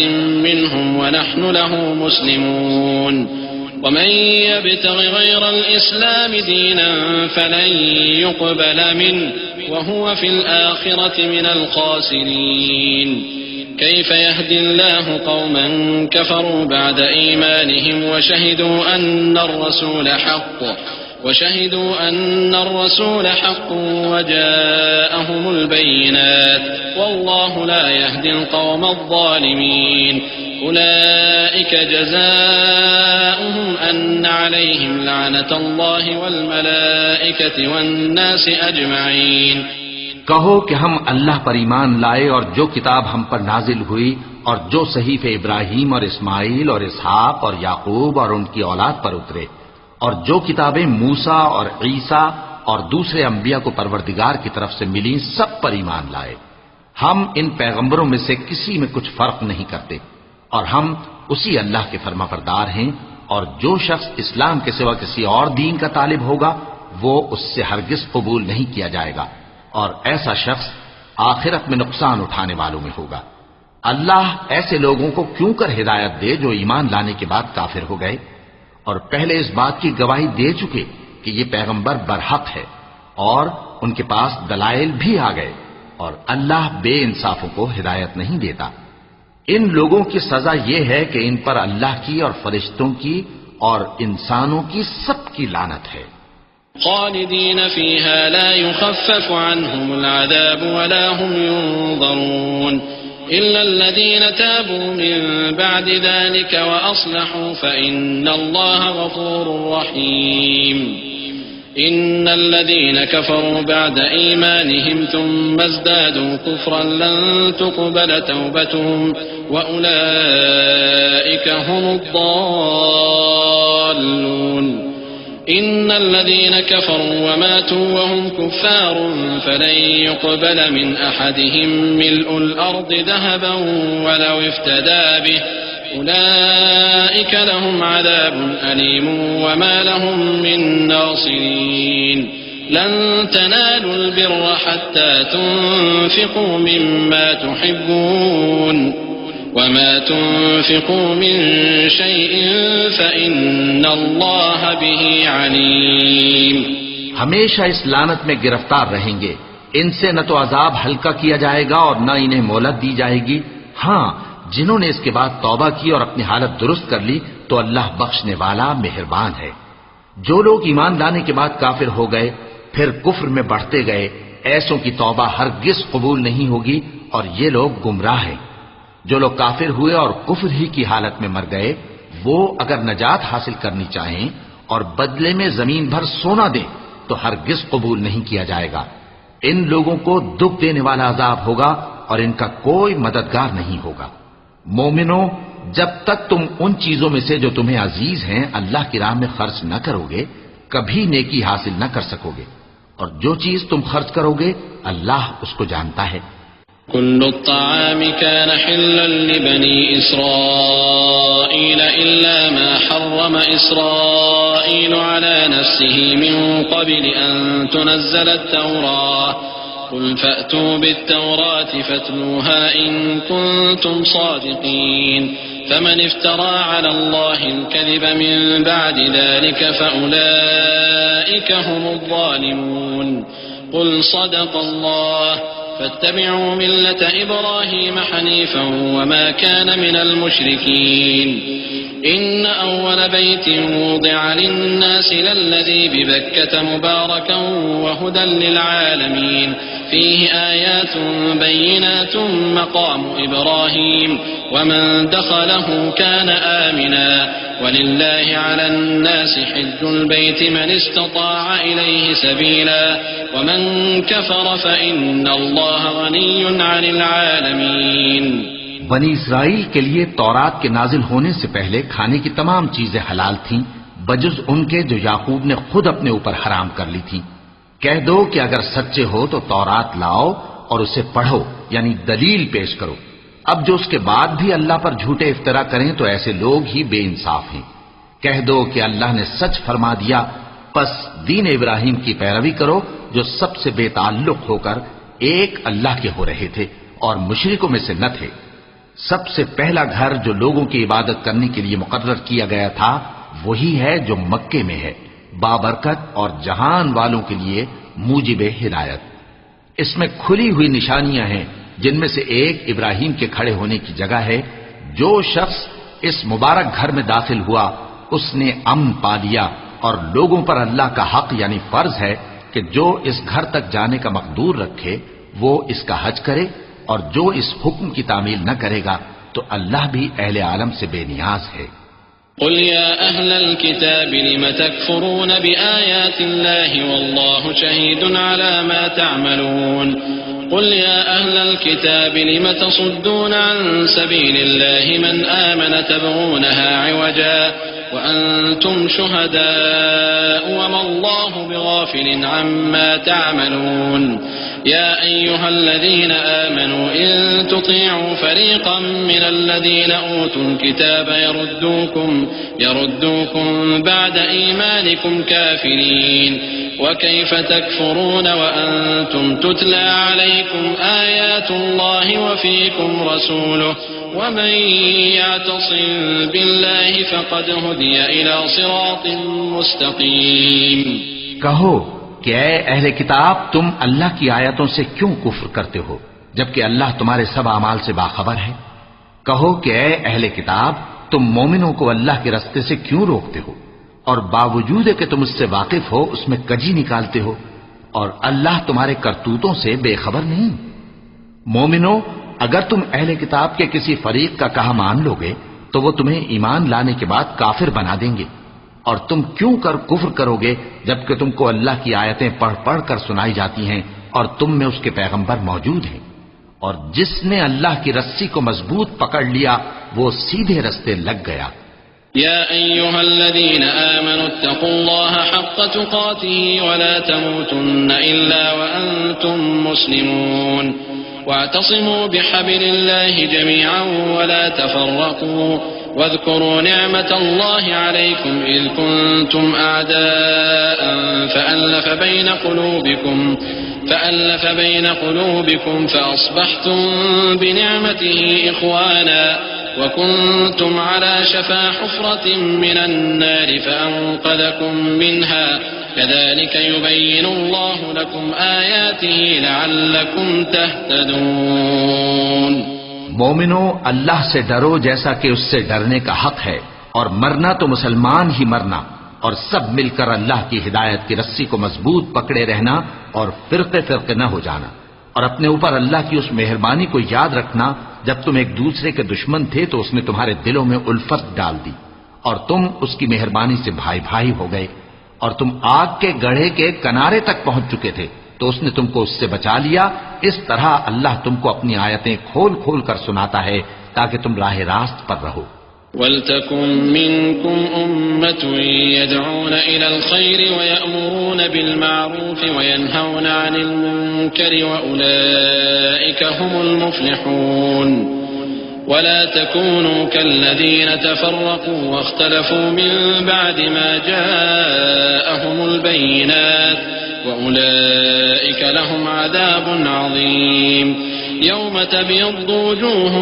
Speaker 1: منهم ونحن له مسلمون ومن يبتغ غير الإسلام دينا فلن يقبل منه وهو في الآخرة من الخاسرين كيف يهدي الله قوما كفروا بعد إيمانهم وشهدوا أن الرسول حق وجاءهم البينات والله لا يهدي القوم الظالمين أولئك جزاؤهم أن عليهم لعنة الله والملائكة والناس أجمعين.
Speaker 2: کہو کہ ہم اللہ پر ایمان لائے اور جو کتاب ہم پر نازل ہوئی اور جو صحیفے ابراہیم اور اسماعیل اور اسحاق اور یعقوب اور ان کی اولاد پر اترے اور جو کتابیں موسیٰ اور عیسیٰ اور دوسرے انبیاء کو پروردگار کی طرف سے ملیں سب پر ایمان لائے. ہم ان پیغمبروں میں سے کسی میں کچھ فرق نہیں کرتے اور ہم اسی اللہ کے فرما بردار ہیں. اور جو شخص اسلام کے سوا کسی اور دین کا طالب ہوگا وہ اس سے ہرگز قبول نہیں کیا جائے گا اور ایسا شخص آخرت میں نقصان اٹھانے والوں میں ہوگا. اللہ ایسے لوگوں کو کیوں کر ہدایت دے جو ایمان لانے کے بعد کافر ہو گئے اور پہلے اس بات کی گواہی دے چکے کہ یہ پیغمبر برحق ہے اور ان کے پاس دلائل بھی آ گئے. اور اللہ بے انصافوں کو ہدایت نہیں دیتا. ان لوگوں کی سزا یہ ہے کہ ان پر اللہ کی اور فرشتوں کی اور انسانوں کی سب کی لعنت ہے.
Speaker 1: خالدین فیہا لا یخفف عنہم العذاب ولا هم ينظرون إلا الذين تابوا من بعد ذلك وأصلحوا فإن الله غفور رحيم. إن الذين كفروا بعد إيمانهم ثم ازدادوا كفرا لن تقبل توبتهم وأولئك هم الضالون. إن الذين كفروا وماتوا وهم كفار فلن يقبل من أحدهم ملء الأرض ذهبا ولو افتدى به أولئك لهم عذاب أليم وما لهم من ناصرين. لن تنالوا البر حتى تنفقوا مما تحبون وما تنفقوا من شيء فإن الله به عليم.
Speaker 2: ہمیشہ اس لعنت میں گرفتار رہیں گے. ان سے نہ تو عذاب ہلکا کیا جائے گا اور نہ انہیں مہلت دی جائے گی. ہاں جنہوں نے اس کے بعد توبہ کی اور اپنی حالت درست کر لی تو اللہ بخشنے والا مہربان ہے. جو لوگ ایمان لانے کے بعد کافر ہو گئے پھر کفر میں بڑھتے گئے ایسوں کی توبہ ہرگز قبول نہیں ہوگی اور یہ لوگ گمراہ ہیں۔ جو لوگ کافر ہوئے اور کفر ہی کی حالت میں مر گئے، وہ اگر نجات حاصل کرنی چاہیں اور بدلے میں زمین بھر سونا دیں تو ہرگز قبول نہیں کیا جائے گا۔ ان لوگوں کو دکھ دینے والا عذاب ہوگا اور ان کا کوئی مددگار نہیں ہوگا۔ مومنو، جب تک تم ان چیزوں میں سے جو تمہیں عزیز ہیں اللہ کی راہ میں خرچ نہ کرو گے، کبھی نیکی حاصل نہ کر سکو گے، اور جو چیز تم خرچ کرو گے اللہ اس کو جانتا ہے۔
Speaker 1: كل الطعام كان حلا لبني إسرائيل إلا ما حرم إسرائيل على نفسه من قبل أن تنزل التوراة قل فأتوا بالتوراة فاتلوها إن كنتم صادقين فمن افترى على الله الكذب من بعد ذلك فأولئك هم الظالمون قل صدق الله فاتبعوا ملة إبراهيم حنيفا وما كان من المشركين إن أول بيت وضع للناس للذي ببكة مباركا وهدى للعالمين فيه آيات بينات مقام إبراهيم ومن دخله كان آمنا ولله على الناس حج البيت من استطاع إليه سبيلا ومن كفر فإن الله غني عن العالمين۔
Speaker 2: بنی اسرائیل کے لیے تورات کے نازل ہونے سے پہلے کھانے کی تمام چیزیں حلال تھیں بجز ان کے جو یعقوب نے خود اپنے اوپر حرام کر لی تھیں۔ کہہ دو کہ اگر سچے ہو تو تورات لاؤ اور اسے پڑھو، یعنی دلیل پیش کرو۔ اب جو اس کے بعد بھی اللہ پر جھوٹے افطرا کریں تو ایسے لوگ ہی بے انصاف ہیں۔ کہہ دو کہ اللہ نے سچ فرما دیا، پس دین ابراہیم کی پیروی کرو جو سب سے بے تعلق ہو کر ایک اللہ کے ہو رہے تھے اور مشرکوں میں سے نہ تھے۔ سب سے پہلا گھر جو لوگوں کی عبادت کرنے کے لیے مقرر کیا گیا تھا وہی ہے جو مکے میں ہے، بابرکت اور جہان والوں کے لیے موجب ہدایت۔ اس میں کھلی ہوئی نشانیاں ہیں جن میں سے ایک ابراہیم کے کھڑے ہونے کی جگہ ہے۔ جو شخص اس مبارک گھر میں داخل ہوا اس نے امن پا لیا، اور لوگوں پر اللہ کا حق یعنی فرض ہے کہ جو اس گھر تک جانے کا مقدور رکھے وہ اس کا حج کرے، اور جو اس حکم کی تعمیل نہ کرے گا تو اللہ بھی اہل عالم سے بے نیاز ہے۔
Speaker 1: قل يا أهل الكتاب لم تكفرون بآيات الله والله شهيد على ما تعملون قل يا أهل الكتاب لم تصدون عن سبيل الله من آمن تبغونها عوجا وأنتم شهداء وما الله بغافل عما تعملون يا أيها الذين آمنوا إن تطيعوا فريقا من الذين أوتوا الكتاب يردوكم بعد إيمانكم كافرين وكيف تكفرون وأنتم تتلى عليكم آيات الله وفيكم رسوله ومن يعتصم بالله فقد هدي إلى صراط مستقيم۔
Speaker 2: کہو کہ اے اہل کتاب تم اللہ کی آیتوں سے کیوں کفر کرتے ہو جبکہ اللہ تمہارے سب اعمال سے باخبر ہے۔ کہو کہ اے اہل کتاب تم مومنوں کو اللہ کے رستے سے کیوں روکتے ہو اور باوجود کہ تم اس سے واقف ہو اس میں کجی نکالتے ہو، اور اللہ تمہارے کرتوتوں سے بے خبر نہیں۔ مومنوں، اگر تم اہل کتاب کے کسی فریق کا کہا مان لو گے تو وہ تمہیں ایمان لانے کے بعد کافر بنا دیں گے، اور تم کیوں کر کفر کرو گے جبکہ تم کو اللہ کی آیتیں پڑھ پڑھ کر سنائی جاتی ہیں اور تم میں اس کے پیغمبر موجود ہیں۔ اور جس نے اللہ کی رسی کو مضبوط پکڑ لیا وہ سیدھے رستے لگ گیا۔
Speaker 1: يا أيها الذين آمنوا اتقوا الله حق تقاته ولا تموتن إلا وأنتم مسلمون واعتصموا بحبل الله جميعا ولا تفرقوا واذكروا نعمة الله عليكم إذ كنتم أعداء فألف بين قلوبكم فأصبحتم بنعمته إخوانا وكنتم على شفا حفرة من النار فأنقذكم منها كذلك يبين الله لكم آياته لعلكم تهتدون۔
Speaker 2: مومنو، اللہ سے ڈرو جیسا کہ اس سے ڈرنے کا حق ہے، اور مرنا تو مسلمان ہی مرنا، اور سب مل کر اللہ کی ہدایت کی رسی کو مضبوط پکڑے رہنا اور فرقے فرقے نہ ہو جانا، اور اپنے اوپر اللہ کی اس مہربانی کو یاد رکھنا جب تم ایک دوسرے کے دشمن تھے تو اس نے تمہارے دلوں میں الفت ڈال دی اور تم اس کی مہربانی سے بھائی بھائی ہو گئے، اور تم آگ کے گڑھے کے کنارے تک پہنچ چکے تھے تو اس نے تم کو اس سے بچا لیا۔ اس طرح اللہ تم کو اپنی آیتیں کھول کھول کر سناتا ہے تاکہ تم راہ راست پر رہو۔
Speaker 1: وَلْتَكُن مِّنكُمْ أُمَّةٌ يَدْعُونَ إِلَى الْخَيْرِ وَيَأْمُرُونَ بِالْمَعْرُوفِ وَيَنْهَوْنَ عَنِ الْمُنكَرِ وَأُولَئِكَ هُمُ الْمُفْلِحُونَ وَلَا تَكُونُوا كَالَّذِينَ تَفَرَّقُوا وَاخْتَلَفُوا مِن بَعْدِ مَا جَاءَهُمُ الْبَيِّنَاتُ وَأُولَئِكَ لَهُمْ عَذَابٌ عَظِيمٌ يَوْمَ تَبْيَضُّ وُجُوهٌ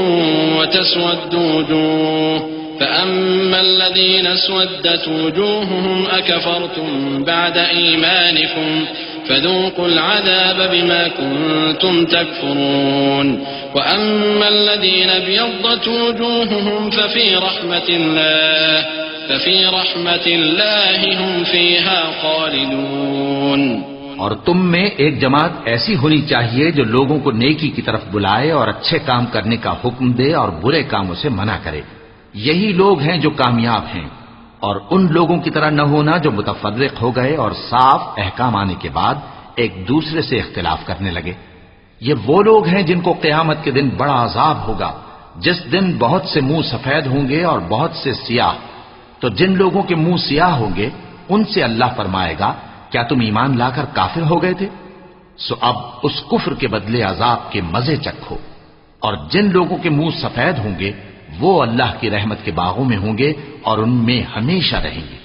Speaker 1: وَتَسْوَدُّ وُجُوهٌ فَأَمَّا الَّذِينَ اسْوَدَّتْ وُجُوهُهُمْ أَكَفَرْتُمْ بَعْدَ إِيمَانِكُمْ فَذُوقُوا الْعَذَابَ بِمَا كُنتُمْ تَكْفُرُونَ وَأَمَّا الَّذِينَ ابْيَضَّتْ وُجُوهُهُمْ فَفِي رَحْمَةِ اللَّهِ هُمْ فِيهَا خَالِدُونَ۔
Speaker 2: اور تم میں ایک جماعت ایسی ہونی چاہیے جو لوگوں کو نیکی کی طرف بلائے اور اچھے کام کرنے کا حکم دے اور برے کاموں سے منع کرے، یہی لوگ ہیں جو کامیاب ہیں۔ اور ان لوگوں کی طرح نہ ہونا جو متفرق ہو گئے اور صاف احکام آنے کے بعد ایک دوسرے سے اختلاف کرنے لگے۔ یہ وہ لوگ ہیں جن کو قیامت کے دن بڑا عذاب ہوگا، جس دن بہت سے منہ سفید ہوں گے اور بہت سے سیاہ۔ تو جن لوگوں کے منہ سیاہ ہوں گے ان سے اللہ فرمائے گا کیا تم ایمان لا کر کافر ہو گئے تھے؟ سو اب اس کفر کے بدلے عذاب کے مزے چکھو۔ اور جن لوگوں کے منہ سفید ہوں گے وہ اللہ کی رحمت کے باغوں میں ہوں گے اور ان میں ہمیشہ رہیں گے۔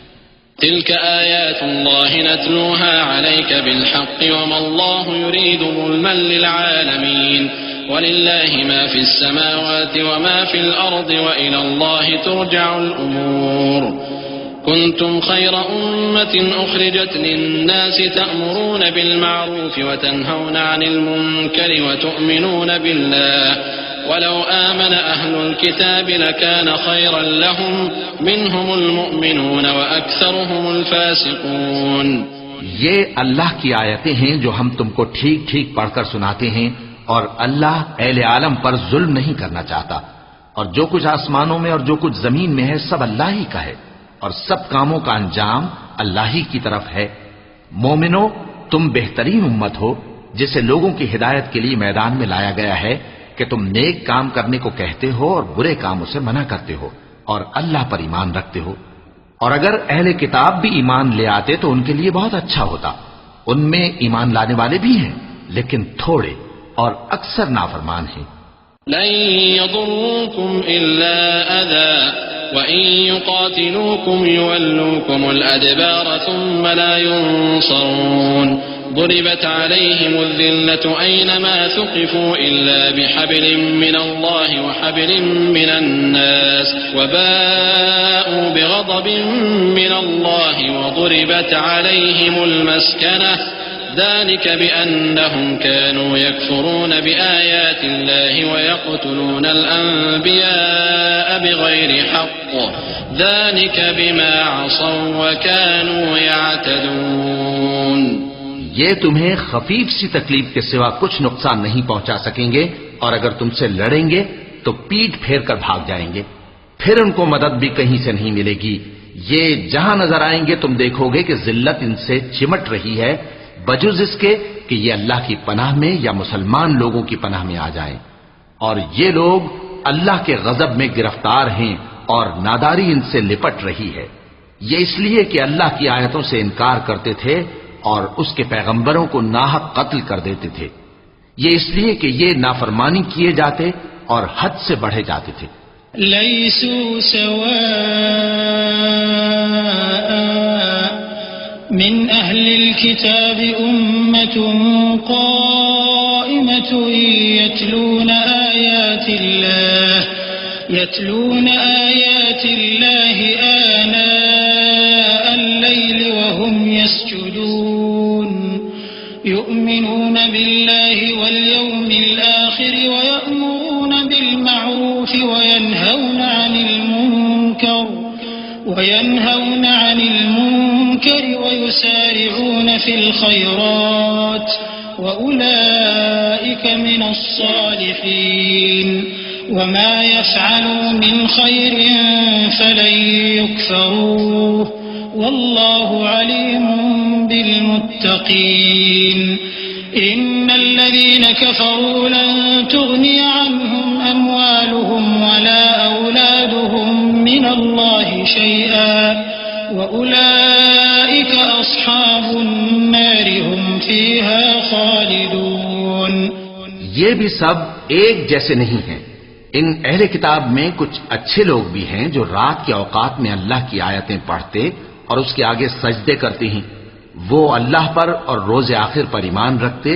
Speaker 1: تلك آيات الله نتلوها عليك بالحق وما الله يريد ظلما للعالمين ولله ما في السماوات وما في الأرض وإلى الله ترجع الأمور كنتم خير أمة أخرجت للناس تأمرون بالمعروف وتنهون عن المنكر وتؤمنون بالله ولو آمن أهل الكتاب لكان خيرا لهم منهم المؤمنون وأكثرهم الفاسقون۔
Speaker 2: یہ اللہ کی آیتیں ہیں جو ہم تم کو ٹھیک ٹھیک پڑھ کر سناتے ہیں، اور اللہ اہل عالم پر ظلم نہیں کرنا چاہتا، اور جو کچھ آسمانوں میں اور جو کچھ زمین میں ہے سب اللہ ہی کا ہے، اور سب کاموں کا انجام اللہ ہی کی طرف ہے۔ مومنو، تم بہترین امت ہو جسے لوگوں کی ہدایت کے لیے میدان میں لایا گیا ہے کہ تم نیک کام کرنے کو کہتے ہو اور برے کاموں سے منع کرتے ہو اور اللہ پر ایمان رکھتے ہو۔ اور اگر اہل کتاب بھی ایمان لے آتے تو ان کے لیے بہت اچھا ہوتا، ان میں ایمان لانے والے بھی ہیں لیکن تھوڑے اور اکثر نافرمان ہیں۔
Speaker 1: لن يضروكم إلا أذى وإن يقاتلوكم يولوكم الأدبار ثم لا ينصرون ضربت عليهم الذلة أينما ثقفوا إلا بحبل من الله وحبل من الناس وباءوا بغضب من الله وضربت عليهم المسكنة ذلك بأنهم كانوا يكفرون بآيات الله ويقتلون الأنبياء بغير حق ذلك بما عصوا وكانوا يعتدون۔
Speaker 2: یہ تمہیں خفیف سی تکلیف کے سوا کچھ نقصان نہیں پہنچا سکیں گے، اور اگر تم سے لڑیں گے تو پیٹ پھیر کر بھاگ جائیں گے، پھر ان کو مدد بھی کہیں سے نہیں ملے گی۔ یہ جہاں نظر آئیں گے تم دیکھو گے کہ ذلت ان سے چمٹ رہی ہے، بجز اس کے کہ یہ اللہ کی پناہ میں یا مسلمان لوگوں کی پناہ میں آ جائیں، اور یہ لوگ اللہ کے غضب میں گرفتار ہیں اور ناداری ان سے لپٹ رہی ہے۔ یہ اس لیے کہ اللہ کی آیتوں سے انکار کرتے تھے اور اس کے پیغمبروں کو ناحق قتل کر دیتے تھے، یہ اس لیے کہ یہ نافرمانی کیے جاتے اور حد سے بڑھے جاتے تھے۔
Speaker 3: لیسوا سواء من أهل الكتاب أمة قائمة يتلون آيات الله آناء الليل وهم يسجدون يؤمنون بالله واليوم الآخر ويأمرون بالمعروف وينهون عن المنكر وينهون عن المنكر ويسارعون في الخيرات وأولئك من الصالحين وما يفعلوا من خير فلن يكفروه والله عليم بالمتقين إن الذين كفروا لن تغني عنهم أموالهم ولا أولادهم من الله شيئا وأولئك أصحاب النار هم فيها خالدون.
Speaker 2: یہ بھی سب ایک جیسے نہیں ہیں. ان اہل کتاب میں کچھ اچھے لوگ بھی ہیں جو رات کے اوقات میں اللہ کی آیتیں پڑھتے اور اس کے آگے سجدے کرتے ہیں. وہ اللہ پر اور روز آخر پر ایمان رکھتے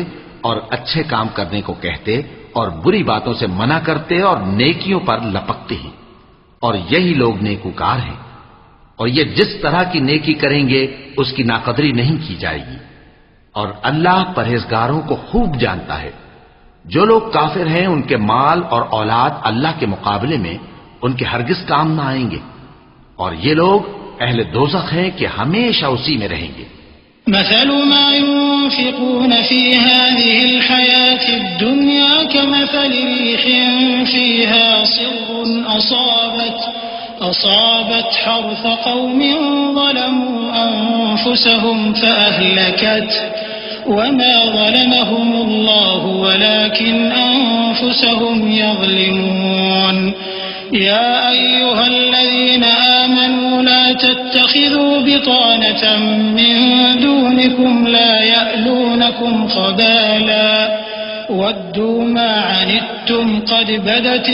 Speaker 2: اور اچھے کام کرنے کو کہتے اور بری باتوں سے منع کرتے اور نیکیوں پر لپکتے ہیں اور یہی لوگ نیکوکار ہیں. اور یہ جس طرح کی نیکی کریں گے اس کی ناقدری نہیں کی جائے گی. اور اللہ پرہیزگاروں کو خوب جانتا ہے. جو لوگ کافر ہیں ان کے مال اور اولاد اللہ کے مقابلے میں ان کے ہرگز کام نہ آئیں گے اور یہ لوگ اہل دوزخ ہیں کہ ہمیشہ اسی میں رہیں گے.
Speaker 3: مثل ما ينفقون في هذه الحياة الدنيا كمثل ريح فيها صر أصابت حرث قوم ظلموا أنفسهم فأهلكته وما ظلمهم الله ولكن أنفسهم يظلمون. يا أيها الذين آمنوا لا تتخذوا بطانة من دونكم لا يألونكم خبالا ودوا ما عنتم قد بدت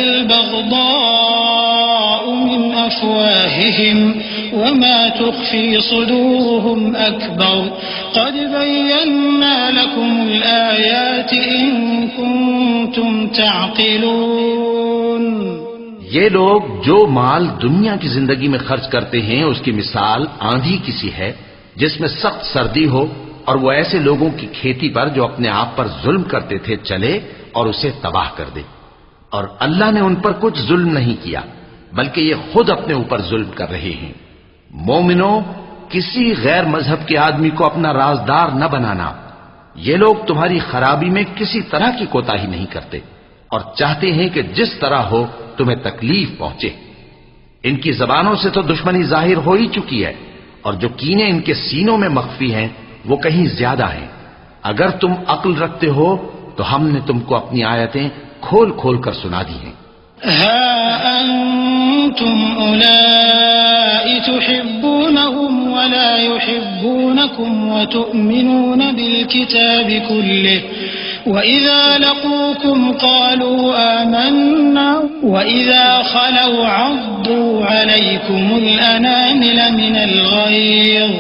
Speaker 3: البغضاء من أفواههم وما تخفي صدورهم أكبر قد بينا لكم الآيات إن كنتم تعقلون.
Speaker 2: یہ لوگ جو مال دنیا کی زندگی میں خرچ کرتے ہیں اس کی مثال آندھی کی سی ہے جس میں سخت سردی ہو اور وہ ایسے لوگوں کی کھیتی پر جو اپنے آپ پر ظلم کرتے تھے چلے اور اسے تباہ کر دے. اور اللہ نے ان پر کچھ ظلم نہیں کیا بلکہ یہ خود اپنے اوپر ظلم کر رہے ہیں. مومنوں، کسی غیر مذہب کے آدمی کو اپنا رازدار نہ بنانا. یہ لوگ تمہاری خرابی میں کسی طرح کی کوتاہی نہیں کرتے اور چاہتے ہیں کہ جس طرح ہو تمہیں تکلیف پہنچے. ان کی زبانوں سے تو دشمنی ظاہر ہو ہی چکی ہے اور جو کینے ان کے سینوں میں مخفی ہیں وہ کہیں زیادہ ہیں. اگر تم عقل رکھتے ہو تو ہم نے تم کو اپنی آیتیں کھول کھول کر سنا دی ہیں.
Speaker 3: ها أنتم أولئك تحبونهم ولا يحبونكم وتؤمنون بالكتاب كله وإذا لقوكم قالوا آمنا وإذا خلوا عضوا عليكم الأنامل من الغيظ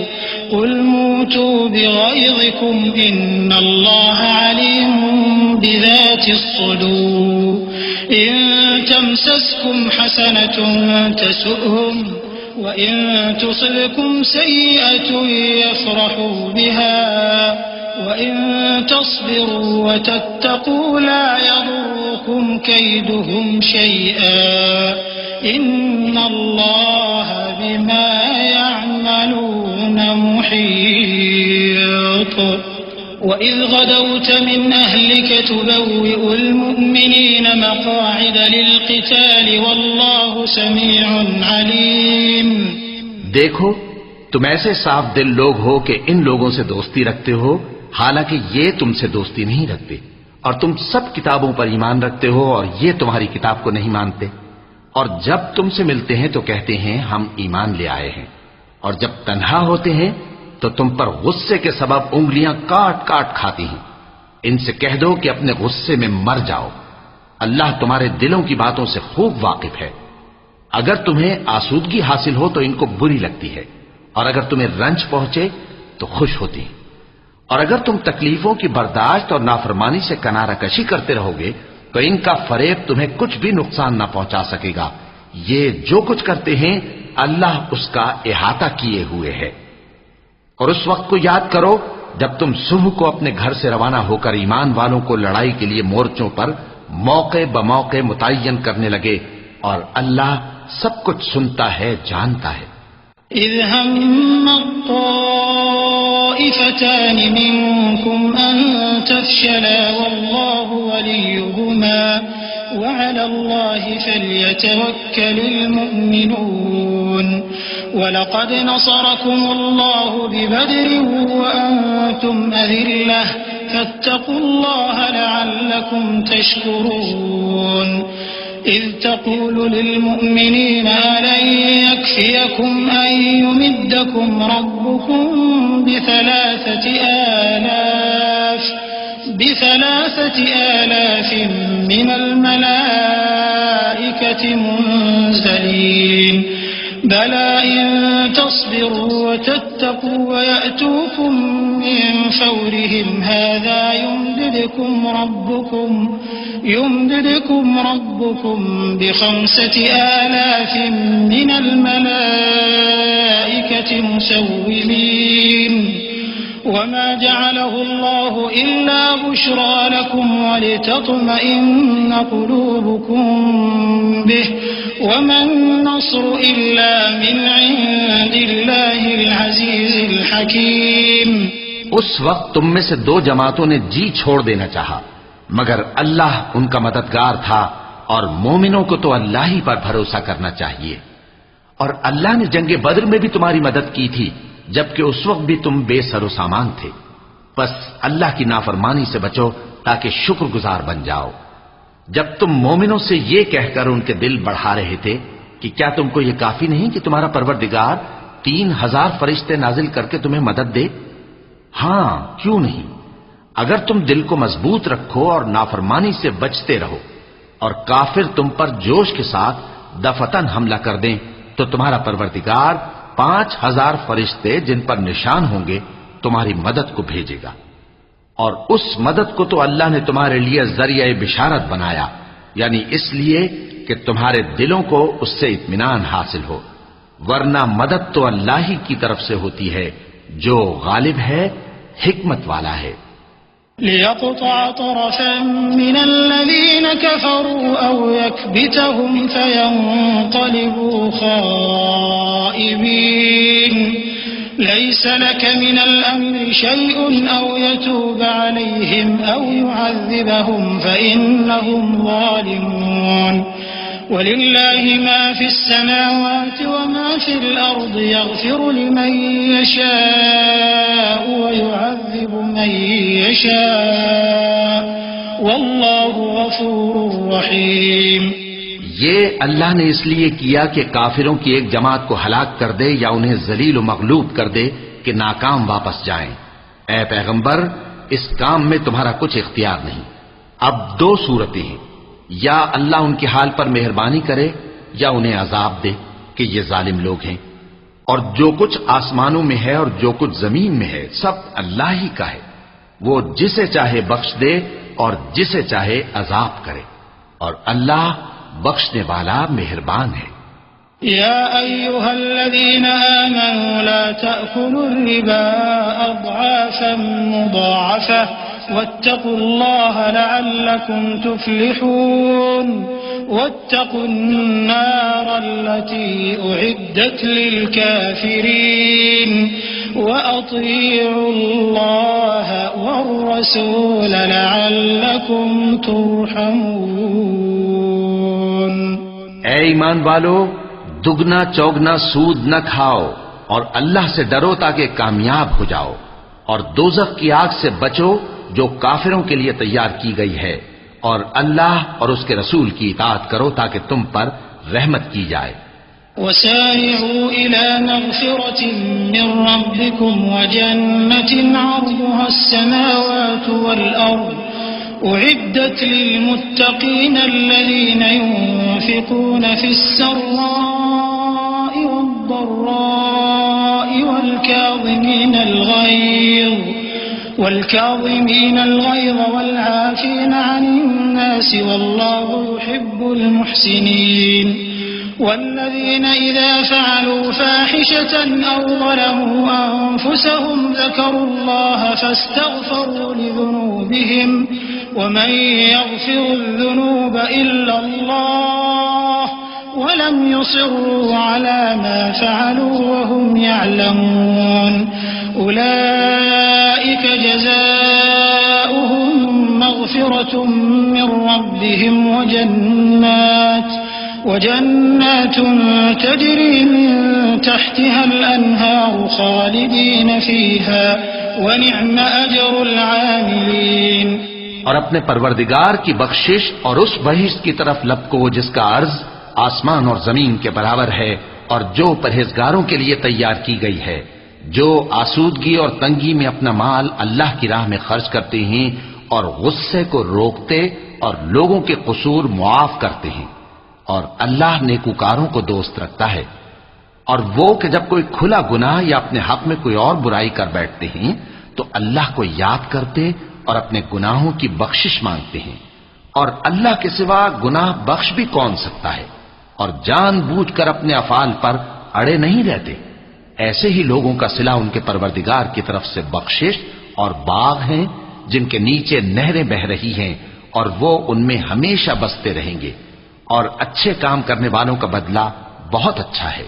Speaker 3: قل موتوا بغيظكم إن الله عليم بذات الصدور إن تمسسكم حسنة تسؤهم وإن تصبكم سيئة يفرحوا بها وَإِن تَصْبِرُوا وَتَتَّقُوا لَا يَضُرُّكُمْ كَيْدُهُمْ شَيْئًا إِنَّ اللَّهَ بِمَا يَعْمَلُونَ مُحِيطٌ. وَإِذْ غَدَوْتَ مِنْ أَهْلِكَ تُبَوِّئُ الْمُؤْمِنِينَ مَقَاعِدَ لِلْقِتَالِ وَاللَّهُ سَمِيعٌ عَلِيمٌ.
Speaker 2: دیکھو تم ایسے صاف دل لوگ ہو کہ ان لوگوں سے دوستی رکھتے ہو حالانکہ یہ تم سے دوستی نہیں رکھتے اور تم سب کتابوں پر ایمان رکھتے ہو اور یہ تمہاری کتاب کو نہیں مانتے. اور جب تم سے ملتے ہیں تو کہتے ہیں ہم ایمان لے آئے ہیں اور جب تنہا ہوتے ہیں تو تم پر غصے کے سبب انگلیاں کاٹ کاٹ کھاتی ہیں. ان سے کہہ دو کہ اپنے غصے میں مر جاؤ. اللہ تمہارے دلوں کی باتوں سے خوب واقف ہے. اگر تمہیں آسودگی حاصل ہو تو ان کو بری لگتی ہے اور اگر تمہیں رنج پہنچے تو خوش ہوتی ہیں. اور اگر تم تکلیفوں کی برداشت اور نافرمانی سے کنارہ کشی کرتے رہو گے تو ان کا فریب تمہیں کچھ بھی نقصان نہ پہنچا سکے گا. یہ جو کچھ کرتے ہیں اللہ اس کا احاطہ کیے ہوئے ہے. اور اس وقت کو یاد کرو جب تم صبح کو اپنے گھر سے روانہ ہو کر ایمان والوں کو لڑائی کے لیے مورچوں پر موقع بموقع متعین کرنے لگے اور اللہ سب کچھ سنتا ہے، جانتا ہے.
Speaker 3: إذ هم الطائفتان منكم أن تفشلا والله وليهما وعلى الله فليتوكل المؤمنون ولقد نصركم الله ببدر وأنتم أذلة فاتقوا الله لعلكم تشكرون إذ تقول للمؤمنين ألن يكفيكم أن يمدكم ربكم بثلاثة آلاف من الملائكة منزلين بلى إن تصبروا وتتقوا ويأتوكم من فورهم هذا يمددكم ربكم ب5,000 من الملائكة مسومين وما جعله الله إلا بشرى لكم ولتطمئن قلوبكم به وما النصر إلا من عند الله العزيز الحكيم.
Speaker 2: اس وقت تم میں سے 2 جماعتوں نے جی چھوڑ دینا چاہا، مگر اللہ ان کا مددگار تھا، اور مومنوں کو تو اللہ ہی پر بھروسہ کرنا چاہیے. اور اللہ نے جنگ بدر میں بھی تمہاری مدد کی تھی، جبکہ اس وقت بھی تم بے سر و سامان تھے. بس اللہ کی نافرمانی سے بچو تاکہ شکر گزار بن جاؤ. جب تم مومنوں سے یہ کہہ کر ان کے دل بڑھا رہے تھے کہ کیا تم کو یہ کافی نہیں کہ تمہارا پروردگار 3,000 فرشتے نازل کر کے تمہیں مدد دے؟ ہاں، کیوں نہیں؟ اگر تم دل کو مضبوط رکھو اور نافرمانی سے بچتے رہو اور کافر تم پر جوش کے ساتھ دفتن حملہ کر دیں تو تمہارا پروردگار 5,000 فرشتے جن پر نشان ہوں گے تمہاری مدد کو بھیجے گا. اور اس مدد کو تو اللہ نے تمہارے لیے ذریعہ بشارت بنایا، یعنی اس لیے کہ تمہارے دلوں کو اس سے اطمینان حاصل ہو، ورنہ مدد تو اللہ ہی کی طرف سے ہوتی ہے جو غالب ہے، حکمت والا ہے.
Speaker 3: ليقطع طرفا من الذين كفروا أو يكبتهم فينقلبوا خائبين ليس لك من الأمر شيء أو يتوب عليهم أو يعذبهم فإنهم ظالمون ولله ما في السماوات وما في الأرض يغفر لمن يشاء ويعذب من يشاء والله غفور رحيم.
Speaker 2: یہ اللہ نے اس لیے کیا کہ کافروں کی ایک جماعت کو ہلاک کر دے یا انہیں ذلیل و مغلوب کر دے کہ ناکام واپس جائیں. اے پیغمبر، اس کام میں تمہارا کچھ اختیار نہیں. اب 2 صورتیں ہیں، یا اللہ ان کے حال پر مہربانی کرے یا انہیں عذاب دے کہ یہ ظالم لوگ ہیں. اور جو کچھ آسمانوں میں ہے اور جو کچھ زمین میں ہے سب اللہ ہی کا ہے. وہ جسے چاہے بخش دے اور جسے چاہے عذاب کرے، اور اللہ بخشنے والا مہربان ہے.
Speaker 3: يا أيها الذين آمنوا لا تأكلوا الربا أضعافا مضاعفة واتقوا الله لعلكم تفلحون واتقوا النار التي أعدت للكافرين وأطيعوا الله والرسول لعلكم ترحمون.
Speaker 2: اے ایمان والو، دگنا چوگنا سود نہ کھاؤ اور اللہ سے ڈرو تاکہ کامیاب ہو جاؤ، اور دوزخ کی آگ سے بچو جو کافروں کے لیے تیار کی گئی ہے، اور اللہ اور اس کے رسول کی اطاعت کرو تاکہ تم پر رحمت کی جائے.
Speaker 3: وسارعوا إلى مغفرة من ربكم وجنة عرضها السماوات والأرض أعدت للمتقين الذين ينفقون في السراء والضراء والكاظمين الغيظ والعافين عن الناس والله يحب المحسنين. والذين إذا فعلوا فاحشة أو ظلموا أنفسهم ذكروا الله فاستغفروا لذنوبهم ومن يغفر الذنوب إلا الله ولم يصروا على ما فعلوا وهم يعلمون أولئك جزاؤهم مغفرة من ربهم وجنات تجري من تحتها الأنهار خالدين فيها ونعم أجر العاملين.
Speaker 2: اور اپنے پروردگار کی بخشش اور اس بہشت کی طرف لپکو جس کا عرض آسمان اور زمین کے برابر ہے اور جو پرہیزگاروں کے لیے تیار کی گئی ہے، جو آسودگی اور تنگی میں اپنا مال اللہ کی راہ میں خرچ کرتے ہیں اور غصے کو روکتے اور لوگوں کے قصور معاف کرتے ہیں، اور اللہ نیکوکاروں کو دوست رکھتا ہے. اور وہ کہ جب کوئی کھلا گناہ یا اپنے حق میں کوئی اور برائی کر بیٹھتے ہیں تو اللہ کو یاد کرتے اور اپنے گناہوں کی بخشش مانگتے ہیں، اور اللہ کے سوا گناہ بخش بھی کون سکتا ہے، اور جان بوجھ کر اپنے افعال پر اڑے نہیں رہتے. ایسے ہی لوگوں کا صلہ ان کے پروردگار کی طرف سے بخشش اور باغ ہیں جن کے نیچے نہریں بہ رہی ہیں اور وہ ان میں ہمیشہ بستے رہیں گے، اور اچھے کام کرنے والوں کا بدلہ بہت اچھا ہے.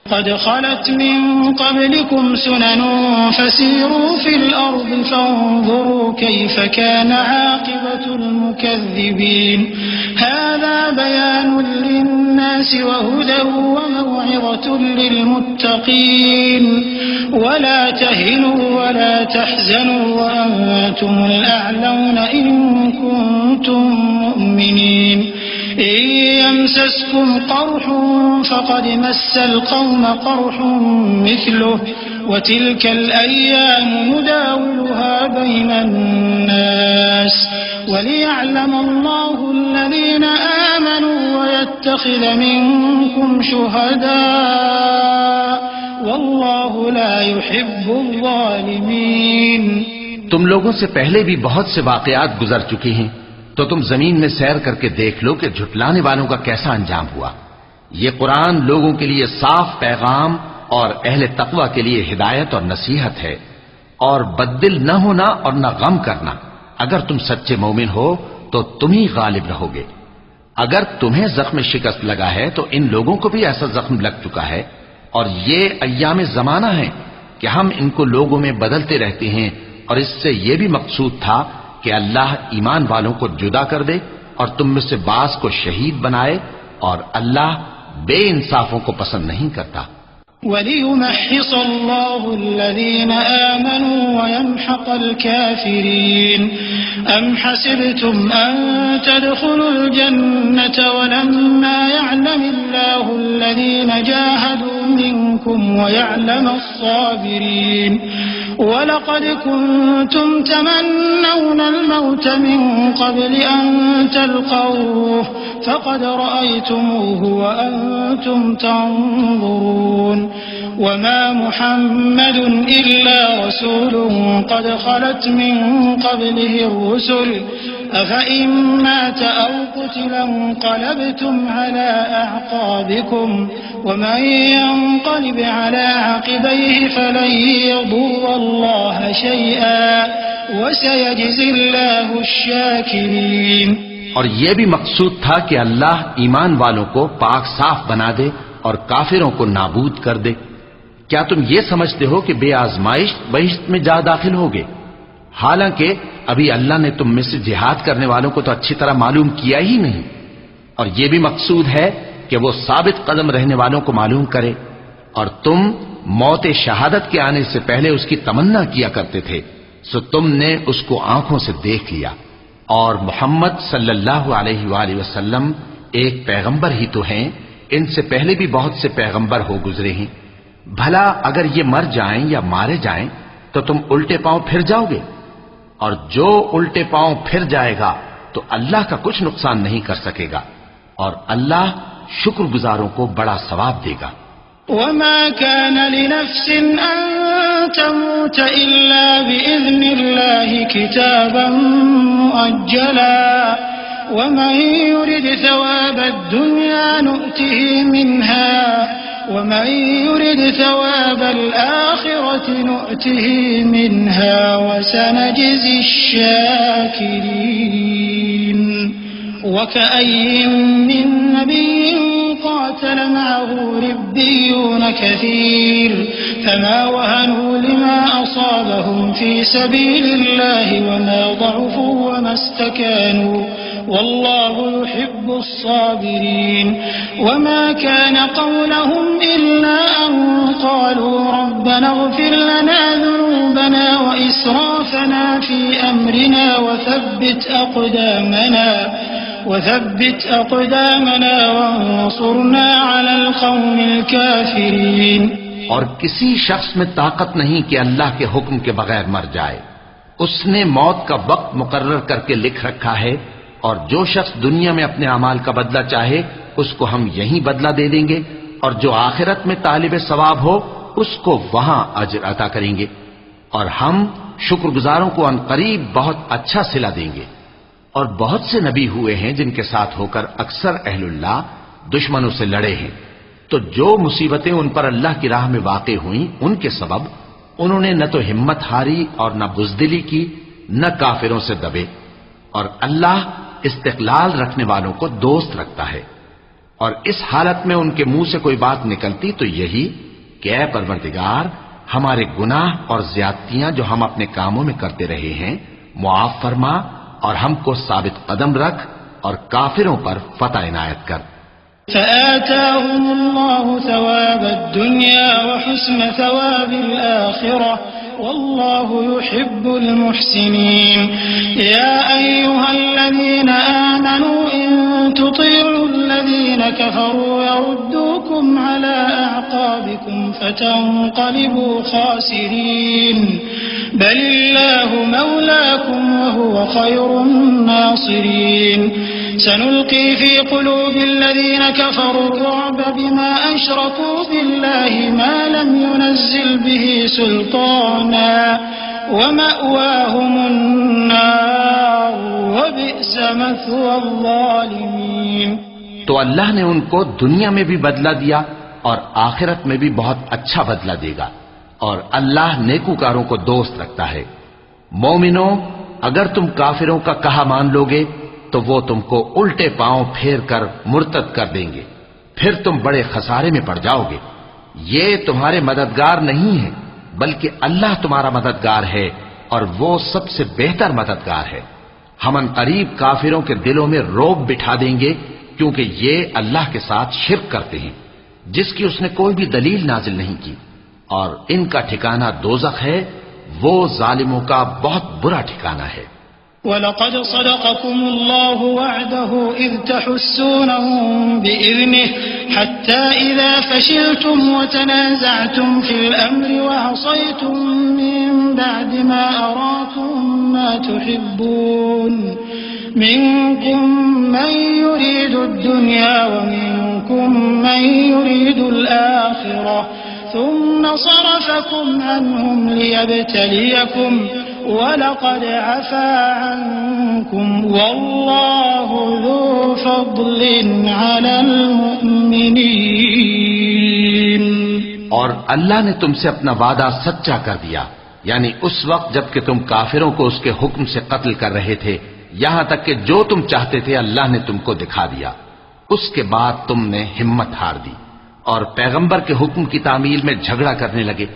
Speaker 3: قد خلت من قبلكم سنن فسيروا في الأرض فانظروا كيف كان عاقبة المكذبين. هذا بيان للناس وهدى وموعظة للمتقين. ولا تهنوا ولا تحزنوا وأنتم الأعلون إن كنتم مؤمنين. إن يمسسكم قرح فقد مس القوم قرح مثله وتلك الأيام نداولها بين الناس وليعلم الله الذين آمنوا ويتخذ منكم شهداء والله لا يحب الظالمين.
Speaker 2: تم لوگوں سے پہلے بھی بہت سے واقعات گزر چکے ہیں، تو تم زمین میں سیر کر کے دیکھ لو کہ جھٹلانے والوں کا کیسا انجام ہوا. یہ قرآن لوگوں کے لیے صاف پیغام اور اہل تقوی کے لیے ہدایت اور نصیحت ہے. اور بددل نہ ہونا اور نہ غم کرنا. اگر تم سچے مومن ہو تو تم ہی غالب رہو گے. اگر تمہیں زخم شکست لگا ہے تو ان لوگوں کو بھی ایسا زخم لگ چکا ہے. اور یہ ایام زمانہ ہے کہ ہم ان کو لوگوں میں بدلتے رہتے ہیں، اور اس سے یہ بھی مقصود تھا کہ اللہ ایمان والوں کو جدا کر دے اور تم میں سے بعض کو شہید بنائے، اور اللہ بے انصافوں کو پسند نہیں کرتا.
Speaker 3: وَلِيُمَحِّصَ اللَّهُ الَّذِينَ آمَنُوا وَيَمْحَقَ الْكَافِرِينَ. أَمْ حَسِبْتُمْ أَن تَدْخُلُوا الْجَنَّةَ وَلَمَّا يَعْلَمِ اللَّهُ الَّذِينَ جَاهَدُوا مِنكُمْ وَيَعْلَمَ الصَّابِرِينَ. وَلَقَدْ كُنتُمْ تَمَنَّوْنَ الْمَوْتَ مِن قَبْلِ أَن تَلْقَوْهُ فَقَدْ رَأَيْتُمُوهُ وَأَنتُمْ تَنظُرُونَ. وَمَا مُحَمَّدٌ إِلَّا رَسُولٌ قَدْ خَلَتْ مِن قَبْلِهِ الرُّسُلُ أَفَإِن مَّاتَ أَوْ قُتِلَ انقَلَبْتُمْ عَلَىٰ أَعْقَابِكُمْ وَمَن يَنقَلِبْ عَلَىٰ عَقِبَيْهِ فَلَن يَضُرَّ اللَّهَ شَيْئًا وَسَيَجْزِي اللَّهُ الشَّاكِرِينَ.
Speaker 2: اور یہ بھی مقصود تھا کہ اللہ ایمان والوں کو پاک صاف بنا دے اور کافروں کو نابود کر دے. کیا تم یہ سمجھتے ہو کہ بے آزمائش بہشت میں جا داخل ہوگے؟ حالانکہ ابھی اللہ نے تم میں سے جہاد کرنے والوں کو تو اچھی طرح معلوم کیا ہی نہیں. اور یہ بھی مقصود ہے کہ وہ ثابت قدم رہنے والوں کو معلوم کرے. اور تم موت شہادت کے آنے سے پہلے اس کی تمنا کیا کرتے تھے، سو تم نے اس کو آنکھوں سے دیکھ لیا. اور محمد صلی اللہ علیہ وآلہ وسلم ایک پیغمبر ہی تو ہیں، ان سے پہلے بھی بہت سے پیغمبر ہو گزرے ہیں. بھلا اگر یہ مر جائیں یا مارے جائیں تو تم الٹے پاؤں پھر جاؤ گے؟ اور جو الٹے پاؤں پھر جائے گا تو اللہ کا کچھ نقصان نہیں کر سکے گا، اور اللہ شکر گزاروں کو بڑا ثواب دے گا.
Speaker 3: وما كان لنفس أن تموت إلا بإذن الله كتابا مؤجلا ومن يرد ثواب الدنيا نؤته منها ومن يرد ثواب الآخرة نؤته منها وسنجزي الشاكرين. وكأي من نبي قاتل معه ربيون كثير فما وهنوا لما أصابهم في سبيل الله وما ضعفوا وما استكانوا والله يحب الصابرين وما كان قولهم إلا أن قالوا ربنا اغفر لنا ذنوبنا وإسرافنا في أمرنا وثبت أقدامنا وانصرنا على القوم الكافرين.
Speaker 2: اور کسی شخص میں طاقت نہیں کہ اللہ کے حکم کے بغیر مر جائے. اس نے موت کا وقت مقرر کر کے لکھ رکھا ہے، اور جو شخص دنیا میں اپنے اعمال کا بدلہ چاہے اس کو ہم یہیں بدلہ دے دیں گے، اور جو آخرت میں طالب ثواب ہو اس کو وہاں اجر عطا کریں گے، اور ہم شکر گزاروں کو عنقریب بہت اچھا صلہ دیں گے. اور بہت سے نبی ہوئے ہیں جن کے ساتھ ہو کر اکثر اہل اللہ دشمنوں سے لڑے ہیں، تو جو مصیبتیں ان پر اللہ کی راہ میں واقع ہوئیں ان کے سبب انہوں نے نہ تو ہمت ہاری اور نہ بزدلی کی، نہ کافروں سے دبے. اور اللہ استقلال رکھنے والوں کو دوست رکھتا ہے. اور اس حالت میں ان کے منہ سے کوئی بات نکلتی تو یہی کہ اے پروردگار، ہمارے گناہ اور زیادتیاں جو ہم اپنے کاموں میں کرتے رہے ہیں معاف فرما، اور ہم کو ثابت قدم رکھ اور کافروں پر فتح عنایت کر.
Speaker 3: فآتاهم الله ثواب الدنيا وحسن ثواب الآخرة والله يحب المحسنين. يا أيها الذين آمنوا إن تطيعوا الذين كفروا يردوكم على أعقابكم فتنقلبوا خاسرين بل الله مولاكم وهو خير الناصرين. سنلقي في قلوب الذين كفروا الرعب بما أشركوا بالله ما لم ينزل به سلطانا ومأواهم النار وبئس مثوى الظالمين.
Speaker 2: تو اللہ نے ان کو دنیا میں بھی بدلہ دیا اور آخرت میں بھی بہت اچھا بدلہ دے گا، اور اللہ نیکوکاروں کو دوست رکھتا ہے. مومنوں، اگر تم کافروں کا کہا مان لوگے تو وہ تم کو الٹے پاؤں پھیر کر مرتد کر دیں گے، پھر تم بڑے خسارے میں پڑ جاؤ گے. یہ تمہارے مددگار نہیں ہے بلکہ اللہ تمہارا مددگار ہے، اور وہ سب سے بہتر مددگار ہے. ہم عنقریب کافروں کے دلوں میں رعب بٹھا دیں گے کیونکہ یہ اللہ کے ساتھ شرک کرتے ہیں جس کی اس نے کوئی بھی دلیل نازل نہیں کی، اور ان کا ٹھکانہ دوزخ ہے، وہ ظالموں کا بہت برا ٹھکانہ ہے.
Speaker 3: وَلَقَدْ صَدَقَكُمُ اللَّهُ وَعْدَهُ إِذْ تَحُسُّونَهُم بِإِذْنِهِ حَتَّى إِذَا فَشِلْتُمْ وَتَنَازَعْتُمْ فِي الْأَمْرِ وَعَصَيْتُم مِّن بَعْدِ مَا أَرَاكُم مَّا تُحِبُّونَ مِنكُم مَّن يُرِيدُ الدُّنْيَا وَمِنكُم مَّن يُرِيدُ الْآخِرَةَ ثُمَّ صَرَفَكُمْ عَنْهُمْ لِيَبْتَلِيَكُمْ وَلَقَدْ عَفَا عَنْكُمْ وَاللَّهُ ذُو فَضْلٍ عَلَى الْمُؤْمِنِينَ.
Speaker 2: اور اللہ نے تم سے اپنا وعدہ سچا کر دیا، یعنی اس وقت جب کہ تم کافروں کو اس کے حکم سے قتل کر رہے تھے، یہاں تک کہ جو تم چاہتے تھے اللہ نے تم کو دکھا دیا. اس کے بعد تم نے ہمت ہار دی اور پیغمبر کے حکم کی تعمیل میں جھگڑا کرنے لگے،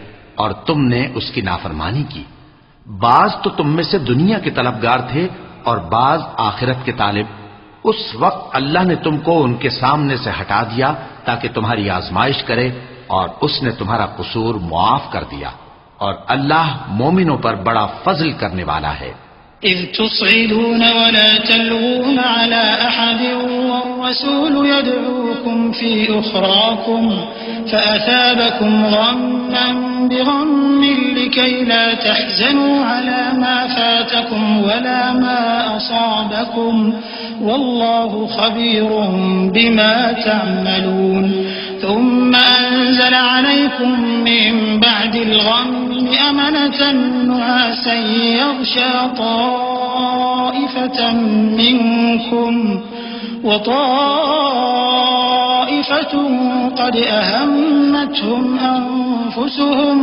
Speaker 2: اور تم نے اس کی نافرمانی کی. بعض تو تم میں سے دنیا کے طلبگار تھے اور بعض آخرت کے طالب. اس وقت اللہ نے تم کو ان کے سامنے سے ہٹا دیا تاکہ تمہاری آزمائش کرے، اور اس نے تمہارا قصور معاف کر دیا، اور اللہ مومنوں پر بڑا فضل کرنے والا ہے.
Speaker 3: إذ تصعدون ولا تلوون على أحد والرسول يدعوكم في أخراكم فأثابكم غما بغم لكي لا تحزنوا على ما فاتكم ولا ما أصابكم والله خبير بما تعملون. ثم أنزل عليكم من بعد الغم أمنة نعاسا يغشى طائفة منكم وطائفة قد أهمتهم أنفسهم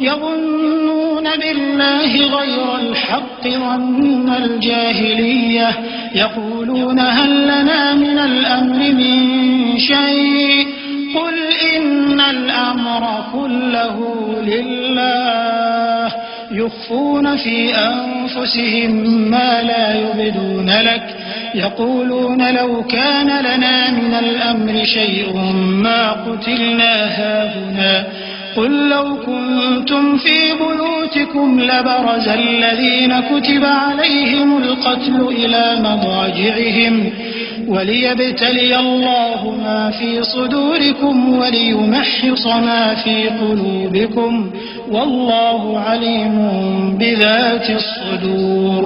Speaker 3: يظنون يحلفون بالله غير الحق ظن الجاهلية يقولون هل لنا من الأمر من شيء قل إن الأمر كله لله يخفون في أنفسهم ما لا يبدون لك يقولون لو كان لنا من الأمر شيء ما قتلنا هاهنا قل لو كنتم في بيوتكم لبرز الذين كتب عليهم القتل إلى مضاجعهم وليبتلي الله ما في صدوركم وليمحص ما في قلوبكم والله عليم بذات الصدور.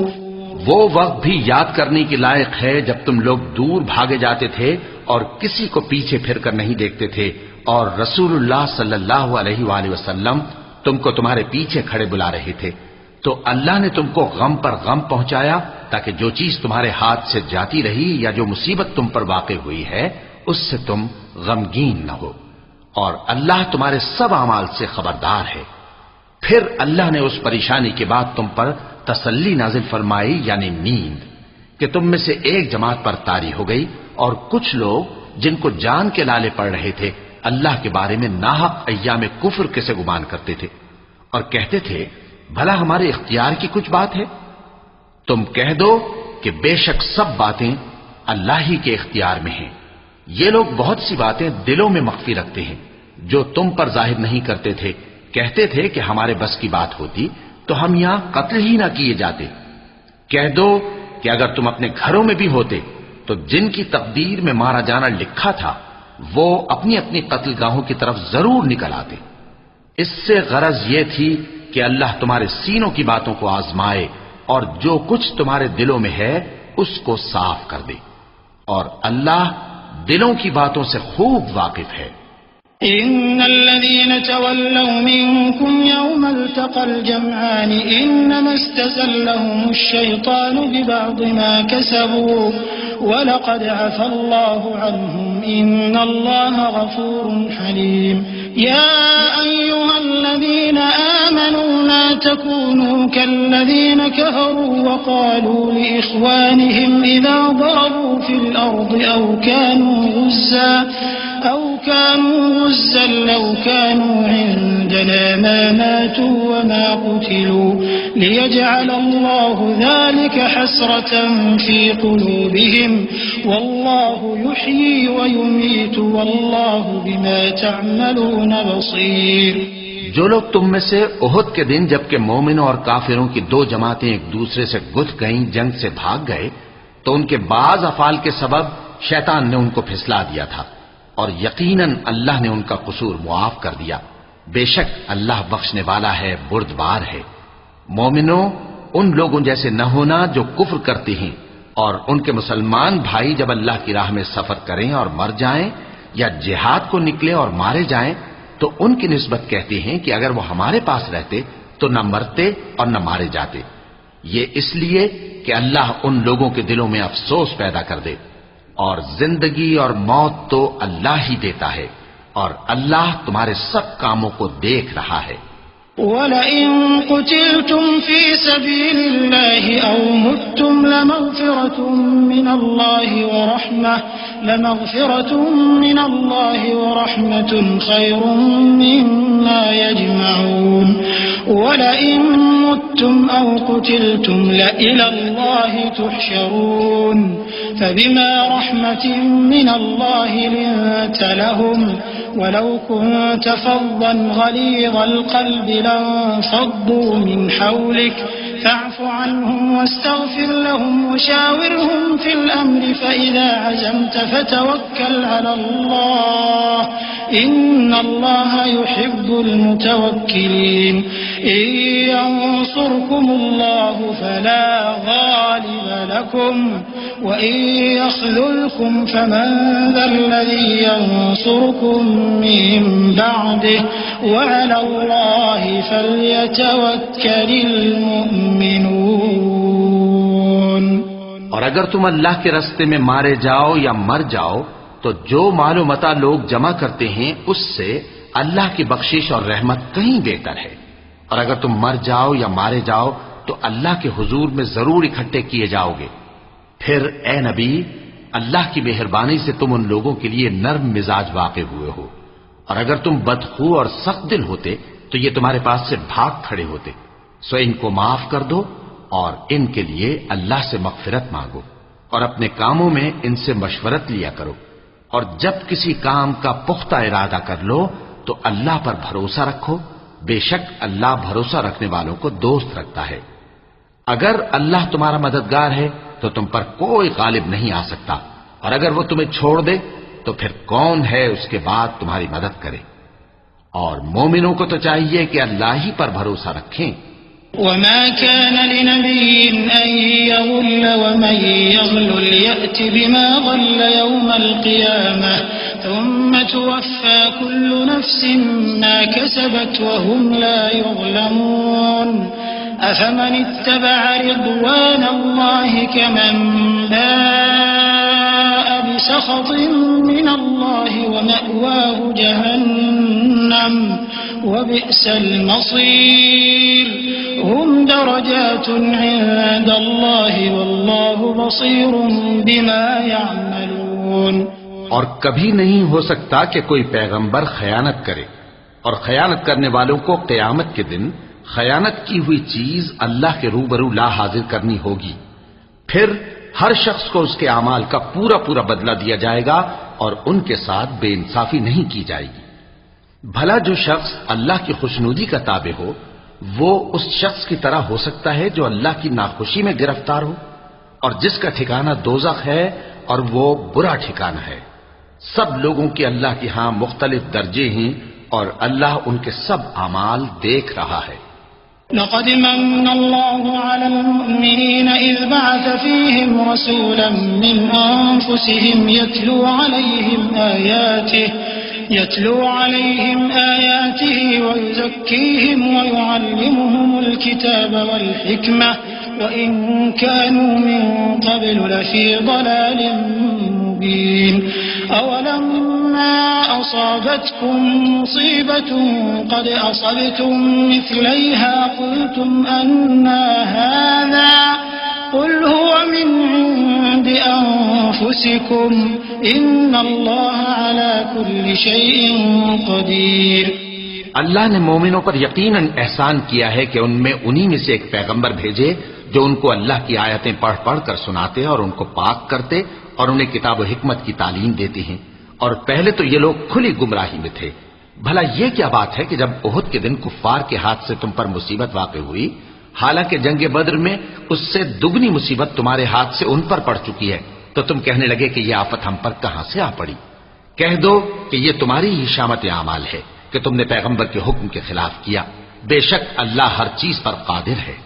Speaker 2: وہ وقت بھی یاد کرنے کے لائق ہے جب تم لوگ دور بھاگے جاتے تھے اور کسی کو پیچھے پھر کر نہیں دیکھتے تھے اور رسول اللہ صلی اللہ علیہ وآلہ وسلم تم کو تمہارے پیچھے کھڑے بلا رہے تھے تو اللہ نے تم کو غم پر غم پہنچایا تاکہ جو چیز تمہارے ہاتھ سے جاتی رہی یا جو مصیبت تم پر واقع ہوئی ہے اس سے تم غمگین نہ ہو اور اللہ تمہارے سب اعمال سے خبردار ہے. پھر اللہ نے اس پریشانی کے بعد تم پر تسلی نازل فرمائی یعنی نیند کہ تم میں سے ایک جماعت پر طاری ہو گئی اور کچھ لوگ جن کو جان کے لالے پڑ رہے تھے اللہ کے بارے میں ناحق ایام کفر کے سے گمان کرتے تھے اور کہتے تھے بھلا ہمارے اختیار کی کچھ بات ہے. تم کہہ دو کہ بے شک سب باتیں اللہ ہی کے اختیار میں ہیں. یہ لوگ بہت سی باتیں دلوں میں مخفی رکھتے ہیں جو تم پر ظاہر نہیں کرتے تھے. کہتے تھے کہ ہمارے بس کی بات ہوتی تو ہم یہاں قتل ہی نہ کیے جاتے. کہہ دو کہ اگر تم اپنے گھروں میں بھی ہوتے تو جن کی تقدیر میں مارا جانا لکھا تھا وہ اپنی اپنی قتل گاہوں کی طرف ضرور نکل آتے. اس سے غرض یہ تھی کہ اللہ تمہارے سینوں کی باتوں کو آزمائے اور جو کچھ تمہارے دلوں میں ہے اس کو صاف کر دے اور اللہ دلوں کی باتوں سے خوب واقف ہے.
Speaker 3: إن الذين تولوا منكم يوم التقى الجمعان إنما استزلهم الشيطان ببعض ما كسبوا ولقد عفى الله عنهم إن الله غفور حليم. يا أيها الذين آمنوا لا تكونوا كالذين كفروا وقالوا لإخوانهم إذا ضربوا في الأرض أو كانوا غزا لو كانوا عندنا ما ماتوا وما قتلوا ليجعل الله ذلك حسرة في قلوبهم والله يحيي ويميت والله بما تعملون بصير.
Speaker 2: جو لوگ تم میں سے احد کے دن جبکہ مومنوں اور کافروں کی دو جماعتیں ایک دوسرے سے گتھ گئیں جنگ سے بھاگ گئے تو ان کے بعض افعال کے سبب شیطان نے ان کو پھسلا دیا تھا اور یقیناً اللہ نے ان کا قصور معاف کر دیا. بے شک اللہ بخشنے والا ہے بردبار ہے. مومنوں ان لوگوں جیسے نہ ہونا جو کفر کرتے ہیں اور ان کے مسلمان بھائی جب اللہ کی راہ میں سفر کریں اور مر جائیں یا جہاد کو نکلے اور مارے جائیں تو ان کی نسبت کہتے ہیں کہ اگر وہ ہمارے پاس رہتے تو نہ مرتے اور نہ مارے جاتے. یہ اس لیے کہ اللہ ان لوگوں کے دلوں میں افسوس پیدا کر دے اور زندگی اور موت تو اللہ ہی دیتا ہے اور اللہ تمہارے سب کاموں کو دیکھ رہا ہے.
Speaker 3: وَلَئِن قُتِلْتُمْ فِي سَبِيلِ اللَّهِ أَوْ مُتُّمْ لَمَغْفِرَةٌ مِّنَ اللَّهِ وَرَحْمَةٌ خَيْرٌ مِّمَّا يَجْمَعُونَ. وَلَئِن مُتُّمْ أَوْ قُتِلْتُمْ لَإِلَى اللَّهِ تُحْشَرُونَ. فبما رحمة من الله لنت لهم ولو كنت فظا غليظ القلب لانفضوا من حولك فاعف عنهم واستغفر لهم وشاورهم في الأمر فإذا عزمت فتوكل على الله إن الله يحب المتوكلين. إن ينصركم الله فلا غالب لكم وإن يخذلكم فمن ذا الذي ينصركم من بعده وعلى الله فليتوكل المؤمنون.
Speaker 2: اور اگر تم اللہ کے راستے میں مارے جاؤ یا مر جاؤ تو جو مال و متاع لوگ جمع کرتے ہیں اس سے اللہ کی بخشش اور رحمت کہیں بہتر ہے. اور اگر تم مر جاؤ یا مارے جاؤ تو اللہ کے حضور میں ضرور اکٹھے کیے جاؤ گے۔ پھر اے نبی، اللہ کی مہربانی سے تم ان لوگوں کے لیے نرم مزاج واقع ہوئے ہو، اور اگر تم بدخو اور سخت دل ہوتے تو یہ تمہارے پاس سے بھاگ کھڑے ہوتے، سو ان کو معاف کر دو اور ان کے لیے اللہ سے مغفرت مانگو، اور اپنے کاموں میں ان سے مشورت لیا کرو، اور جب کسی کام کا پختہ ارادہ کر لو تو اللہ پر بھروسہ رکھو، بے شک اللہ بھروسہ رکھنے والوں کو دوست رکھتا ہے۔ اگر اللہ تمہارا مددگار ہے تو تم پر کوئی غالب نہیں آ سکتا، اور اگر وہ تمہیں چھوڑ دے تو پھر کون ہے اس کے بعد تمہاری مدد کرے؟ اور مومنوں کو تو چاہیے کہ اللہ ہی پر بھروسہ رکھیں۔
Speaker 3: وما كان لنبي أن يغل ومن يغل يأت بما غل يوم القيامة ثم توفى كل نفس ما كسبت وهم لا يظلمون أفمن اتبع رضوان الله كمن باء بسخط من الله ومأواه جهنم وبئس المصير هم درجات عند الله والله بصير بما يعملون۔
Speaker 2: اور کبھی نہیں ہو سکتا کہ کوئی پیغمبر خیانت کرے، اور خیانت کرنے والوں کو قیامت کے دن خیانت کی ہوئی چیز اللہ کے روبرو لا حاضر کرنی ہوگی، پھر ہر شخص کو اس کے اعمال کا پورا پورا بدلہ دیا جائے گا اور ان کے ساتھ بے انصافی نہیں کی جائے گی۔ بھلا جو شخص اللہ کی خوشنودی کا تابع ہو وہ اس شخص کی طرح ہو سکتا ہے جو اللہ کی ناخوشی میں گرفتار ہو، اور جس کا ٹھکانہ دوزخ ہے اور وہ برا ٹھکانہ ہے۔ سب لوگوں کے اللہ کے ہاں مختلف درجے ہیں اور اللہ ان کے سب اعمال دیکھ رہا ہے۔
Speaker 3: لقد من الله على المؤمنين إذ بعث فيهم رسولا من أنفسهم يتلو عليهم آياته ويزكيهم ويعلمهم الكتاب والحكمة وإن كانوا من قبل لفي ضلال مبين أولما أصابتكم مصيبة قد أصبتم مثليها قلتم أنى هذا قل هو من عند أنفسكم إن الله على كل شيء قدير۔
Speaker 2: اللہ نے مومنوں پر یقیناً احسان کیا ہے کہ ان میں انہی میں سے ایک پیغمبر بھیجے جو ان کو اللہ کی آیتیں پڑھ پڑھ کر سناتے اور ان کو پاک کرتے اور انہیں کتاب و حکمت کی تعلیم دیتے ہیں، اور پہلے تو یہ لوگ کھلی گمراہی میں تھے۔ بھلا یہ کیا بات ہے کہ جب احد کے دن کفار کے ہاتھ سے تم پر مصیبت واقع ہوئی، حالانکہ جنگ بدر میں اس سے دگنی مصیبت تمہارے ہاتھ سے ان پر پڑ چکی ہے، تو تم کہنے لگے کہ یہ آفت ہم پر کہاں سے آ پڑی؟ کہہ دو کہ یہ تمہاری ہی شامت اعمال ہے کہ تم نے پیغمبر کے حکم کے خلاف کیا، بے شک اللہ ہر چیز پر قادر ہے۔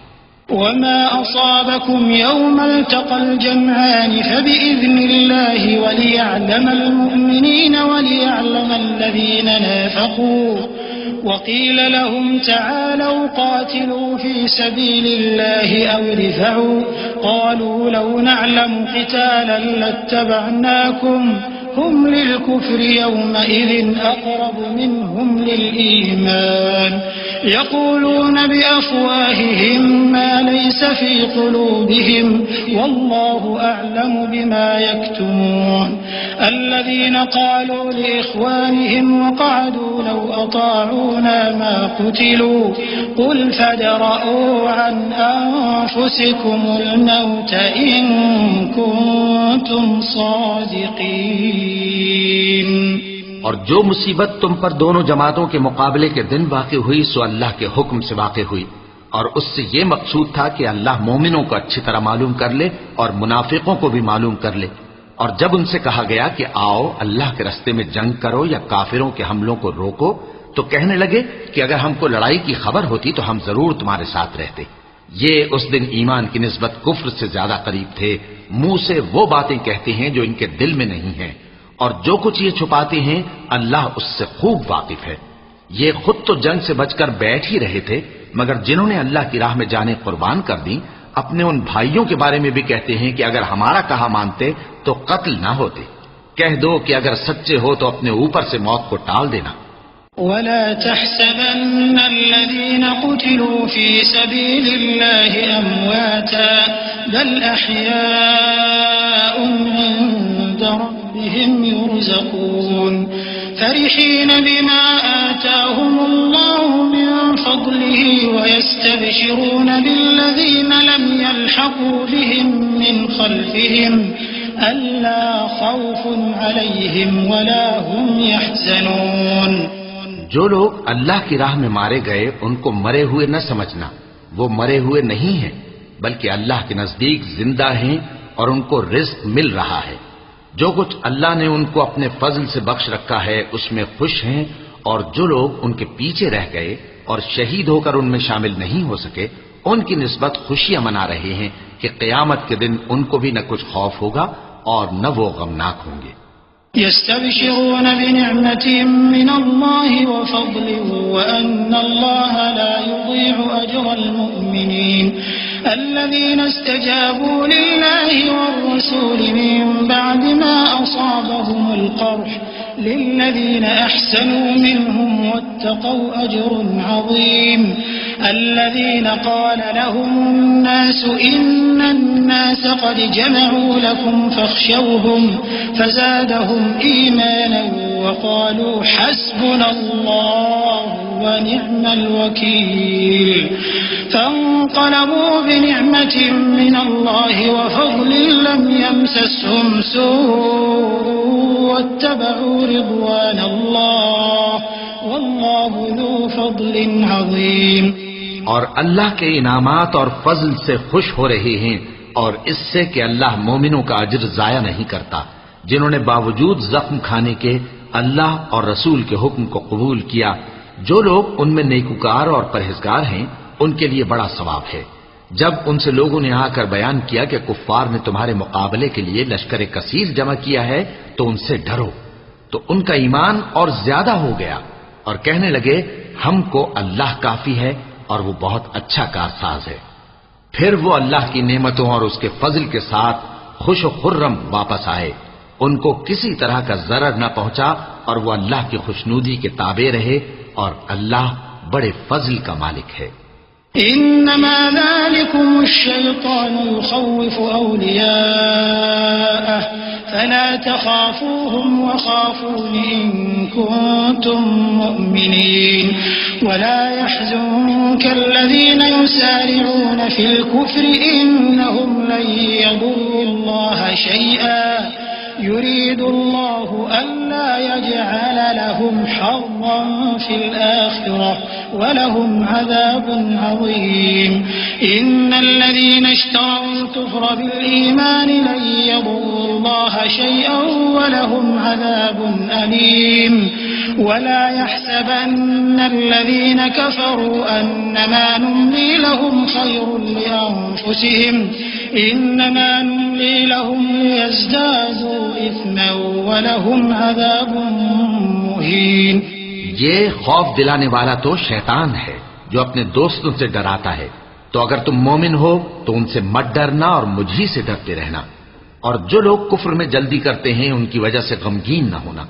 Speaker 3: وما أصابكم يوم التقى الجمعان فبإذن الله وليعلم المؤمنين وليعلم الذين نافقوا وقيل لهم تعالوا قاتلوا في سبيل الله أو ادفعوا قالوا لو نعلم قتالا لاتبعناكم هم للكفر يومئذ أقرب منهم للإيمان يقولون بأفواههم ما ليس في قلوبهم والله أعلم بما يكتمون الذين قالوا لإخوانهم وقعدوا لو أطاعونا ما قتلوا قل فادرءوا عن أنفسكم الموت إن كنتم صادقين۔
Speaker 2: اور جو مصیبت تم پر دونوں جماعتوں کے مقابلے کے دن واقع ہوئی سو اللہ کے حکم سے واقع ہوئی، اور اس سے یہ مقصود تھا کہ اللہ مومنوں کو اچھی طرح معلوم کر لے اور منافقوں کو بھی معلوم کر لے۔ اور جب ان سے کہا گیا کہ آؤ اللہ کے رستے میں جنگ کرو یا کافروں کے حملوں کو روکو، تو کہنے لگے کہ اگر ہم کو لڑائی کی خبر ہوتی تو ہم ضرور تمہارے ساتھ رہتے۔ یہ اس دن ایمان کی نسبت کفر سے زیادہ قریب تھے، منہ سے وہ باتیں کہتے ہیں جو ان کے دل میں نہیں ہیں، اور جو کچھ یہ چھپاتے ہیں اللہ اس سے خوب واقف ہے۔ یہ خود تو جنگ سے بچ کر بیٹھ ہی رہے تھے، مگر جنہوں نے اللہ کی راہ میں جانیں قربان کر دیں اپنے ان بھائیوں کے بارے میں بھی کہتے ہیں کہ اگر ہمارا کہا مانتے تو قتل نہ ہوتے۔ کہہ دو کہ اگر سچے ہو تو اپنے اوپر سے موت کو ٹال دینا۔
Speaker 3: ولا تحسبن الذين قتلوا في سبيل الله أمواتا بل أحياء عند ربهم يرزقون فرحين بما آتاهم الله من فضله ويستبشرون بالذين لم يلحقوا بهم من خلفهم ألا خوف عليهم ولا هم يحزنون.
Speaker 2: جو لوگ اللہ کی راہ میں مارے گئے ان کو مرے ہوئے نہ سمجھنا، وہ مرے ہوئے نہیں ہیں بلکہ اللہ کے نزدیک زندہ ہیں اور ان کو رزق مل رہا ہے. جو کچھ اللہ نے ان کو اپنے فضل سے بخش رکھا ہے اس میں خوش ہیں، اور جو لوگ ان کے پیچھے رہ گئے اور شہید ہو کر ان میں شامل نہیں ہو سکے ان کی نسبت خوشیاں منا رہے ہیں کہ قیامت کے دن ان کو بھی نہ کچھ خوف ہوگا اور نہ وہ غمناک ہوں گے.
Speaker 3: يستبشرون بنعمة من الله وفضل وأن الله لا يضيع أجر المؤمنين الذين استجابوا لله والرسول من بعد ما أصابهم القرح للذين أحسنوا منهم واتقوا أجر عظيم. الذين قال لهم الناس إن الناس قد جمعوا لكم فاخشوهم فزادهم إيمانا وقالوا حسبنا الله ونعم الوكيل. فانقلبوا بنعمة من الله وفضل لم يمسسهم سوء واتبعوا رضوان الله والله ذو فضل عظيم.
Speaker 2: اور اللہ کے انعامات اور فضل سے خوش ہو رہے ہیں اور اس سے کہ اللہ مومنوں کا اجر ضائع نہیں کرتا جنہوں نے باوجود زخم کھانے کے اللہ اور رسول کے حکم کو قبول کیا. جو لوگ ان میں نیکوکار اور پرہیزگار ہیں ان کے لیے بڑا ثواب ہے. جب ان سے لوگوں نے آ کر بیان کیا کہ کفار نے تمہارے مقابلے کے لیے لشکر کثیر جمع کیا ہے تو ان سے ڈرو، تو ان کا ایمان اور زیادہ ہو گیا اور کہنے لگے ہم کو اللہ کافی ہے اور وہ بہت اچھا کارساز ہے. پھر وہ اللہ کی نعمتوں اور اس کے فضل کے ساتھ خوش و خرم واپس آئے. ان کو کسی طرح کا ضرر نہ پہنچا اور وہ اللہ کی خوشنودی کے تابع رہے اور اللہ بڑے فضل کا مالک ہے.
Speaker 3: انما ذلكم الشيطان يخوف اولياءه فلا تخافوهم وخافون ان كنتم مؤمنين ولا يحزنك الذين يسارعون في الكفر انهم لن يضروا الله شيئا يريد الله ألا يجعل لهم حظا في الآخرة ولهم عذاب عظيم. إن الذين اشتروا الكفر بالإيمان لن يضروا الله شيئا ولهم عذاب أليم. ولا يحسبن الذين كفروا أنما نملي لهم خير لأنفسهم إنما نملي لهم ليزدادوا إثما ولهم عذاب مهين.
Speaker 2: یہ خوف دلانے والا تو شیطان ہے جو اپنے دوستوں سے ڈراتا ہے. تو اگر تم مومن ہو تو ان سے مت ڈرنا اور مجھ ہی سے ڈرتے رہنا. اور جو لوگ کفر میں جلدی کرتے ہیں ان کی وجہ سے غمگین نہ ہونا.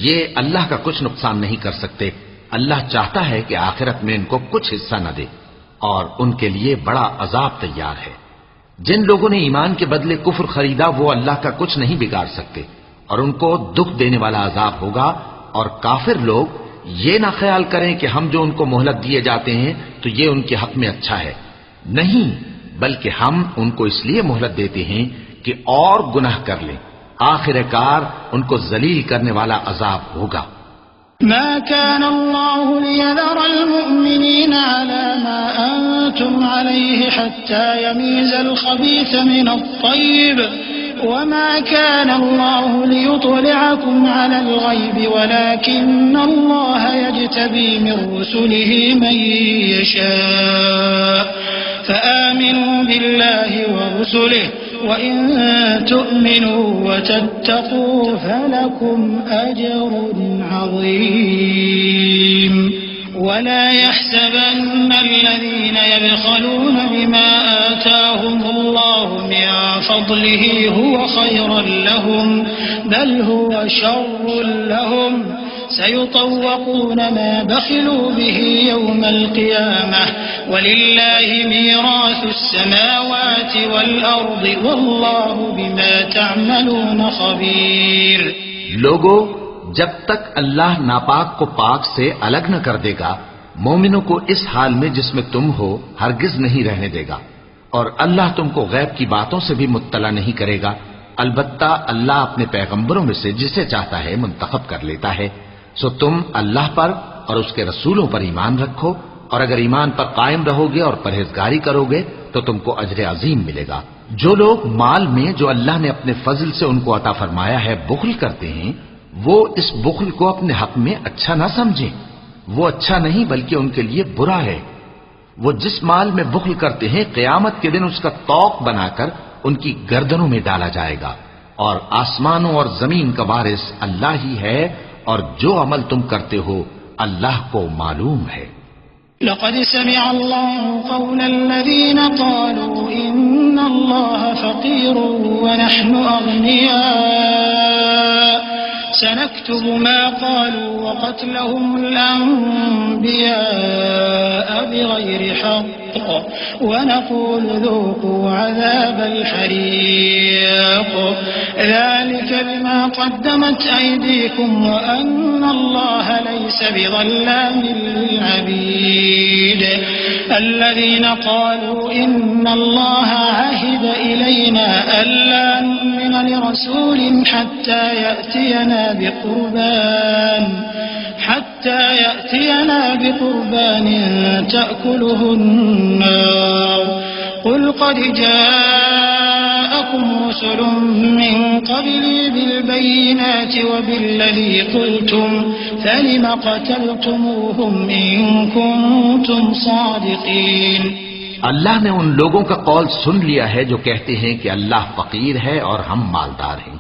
Speaker 2: یہ اللہ کا کچھ نقصان نہیں کر سکتے. اللہ چاہتا ہے کہ آخرت میں ان کو کچھ حصہ نہ دے اور ان کے لیے بڑا عذاب تیار ہے. جن لوگوں نے ایمان کے بدلے کفر خریدا وہ اللہ کا کچھ نہیں بگاڑ سکتے اور ان کو دکھ دینے والا عذاب ہوگا. اور کافر لوگ یہ نہ خیال کریں کہ ہم جو ان کو مہلت دیے جاتے ہیں تو یہ ان کے حق میں اچھا ہے. نہیں، بلکہ ہم ان کو اس لیے مہلت دیتے ہیں کہ اور گناہ کر لیں. آخر کار ان کو ذلیل کرنے والا عذاب ہوگا.
Speaker 3: ما كان الله ليذر المؤمنين على ما أنتم عليه حتى يميز الخبيث من الطيب وما كان الله ليطلعكم على الغيب ولكن الله يجتبي من رسله من يشاء فآمنوا بالله ورسله وإن تؤمنوا وتتقوا فلكم أجر عظيم. ولا يحسبن الذين يبخلون بما آتاهم الله من فضله هو خيرا لهم بل هو شر لهم سيطوقون ما بخلوا به يوم القيامة ولله ميراث السماوات والأرض والله بما تعملون خبير.
Speaker 2: لوگو، جب تک اللہ ناپاک کو پاک سے الگ نہ کر دے گا، مومنوں کو اس حال میں جس میں تم ہو ہرگز نہیں رہنے دے گا، اور اللہ تم کو غیب کی باتوں سے بھی مطلع نہیں کرے گا. البتہ اللہ اپنے پیغمبروں میں سے جسے چاہتا ہے منتخب کر لیتا ہے. سو تم اللہ پر اور اس کے رسولوں پر ایمان رکھو، اور اگر ایمان پر قائم رہو گے اور پرہیزگاری کرو گے تو تم کو اجر عظیم ملے گا. جو لوگ مال میں جو اللہ نے اپنے فضل سے ان کو عطا فرمایا ہے بخل کرتے ہیں، وہ اس بخل کو اپنے حق میں اچھا نہ سمجھیں. وہ اچھا نہیں بلکہ ان کے لیے برا ہے. وہ جس مال میں بخل کرتے ہیں قیامت کے دن اس کا طوق بنا کر ان کی گردنوں میں ڈالا جائے گا. اور آسمانوں اور زمین کا وارث اللہ ہی ہے، اور جو عمل تم کرتے ہو اللہ کو معلوم ہے.
Speaker 3: لقد سمع الله قول الذين قالوا إن الله فقير ونحن أغنياء سنكتب ما قالوا وقتلهم الأنبياء بغير حق ونقول ذوقوا عذاب الحريق ذلك بما قدمت أيديكم وأن الله ليس بظلام للعبيد. الذين قالوا إن الله عهد إلينا ألا نؤمن لرسول حتى يأتينا بقربان تأكله النار قل قد جاءكم رسل من قبلي بالبينات وبالذي قلتم فلم قتلتموهم إن كنتم صادقين.
Speaker 2: اللہ نے ان لوگوں کا قول سن لیا ہے جو کہتے ہیں کہ اللہ فقیر ہے اور ہم مالدار ہیں.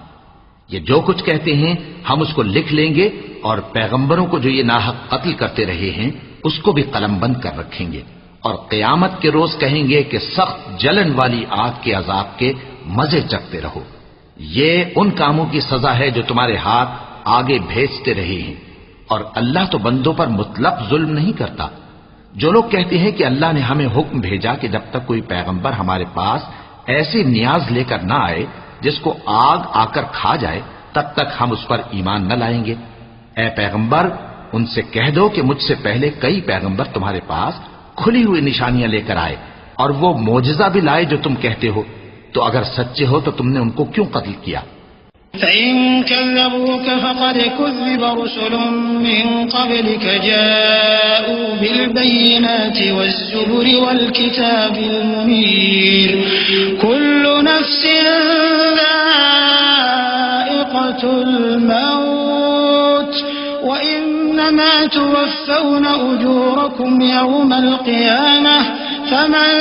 Speaker 2: یہ جو کچھ کہتے ہیں ہم اس کو لکھ لیں گے، اور پیغمبروں کو جو یہ ناحق قتل کرتے رہے ہیں اس کو بھی قلم بند کر رکھیں گے، اور قیامت کے روز کہیں گے کہ سخت جلن والی آگ کے عذاب کے مزے چکھتے رہو. یہ ان کاموں کی سزا ہے جو تمہارے ہاتھ آگے بھیجتے رہے ہیں، اور اللہ تو بندوں پر مطلق ظلم نہیں کرتا. جو لوگ کہتے ہیں کہ اللہ نے ہمیں حکم بھیجا کہ جب تک کوئی پیغمبر ہمارے پاس ایسی نیاز لے کر نہ آئے جس کو آگ آ کر کھا جائے تب تک ہم اس پر ایمان نہ لائیں گے. اے پیغمبر، ان سے کہہ دو کہ مجھ سے پہلے کئی پیغمبر تمہارے پاس کھلی ہوئی نشانیاں لے کر آئے اور وہ معجزہ بھی لائے جو تم کہتے ہو، تو اگر سچے ہو تو تم نے ان کو کیوں قتل کیا؟
Speaker 3: فَإِن كَذَّبُوكَ فَقَدْ كُذِّبَ رُسُلٌ مِّن قَبْلِكَ جَاءُوا بِالْبَيِّنَاتِ وَالزُّبُرِ وَالْكِتَابِ الْمُنِيرِ كُلُّ نَفْسٍ ذَائِقَةُ الْمَوْتِ وَإِنَّمَا تُوَفَّوْنَ أُجُورَكُمْ يَوْمَ الْقِيَامَةِ فمن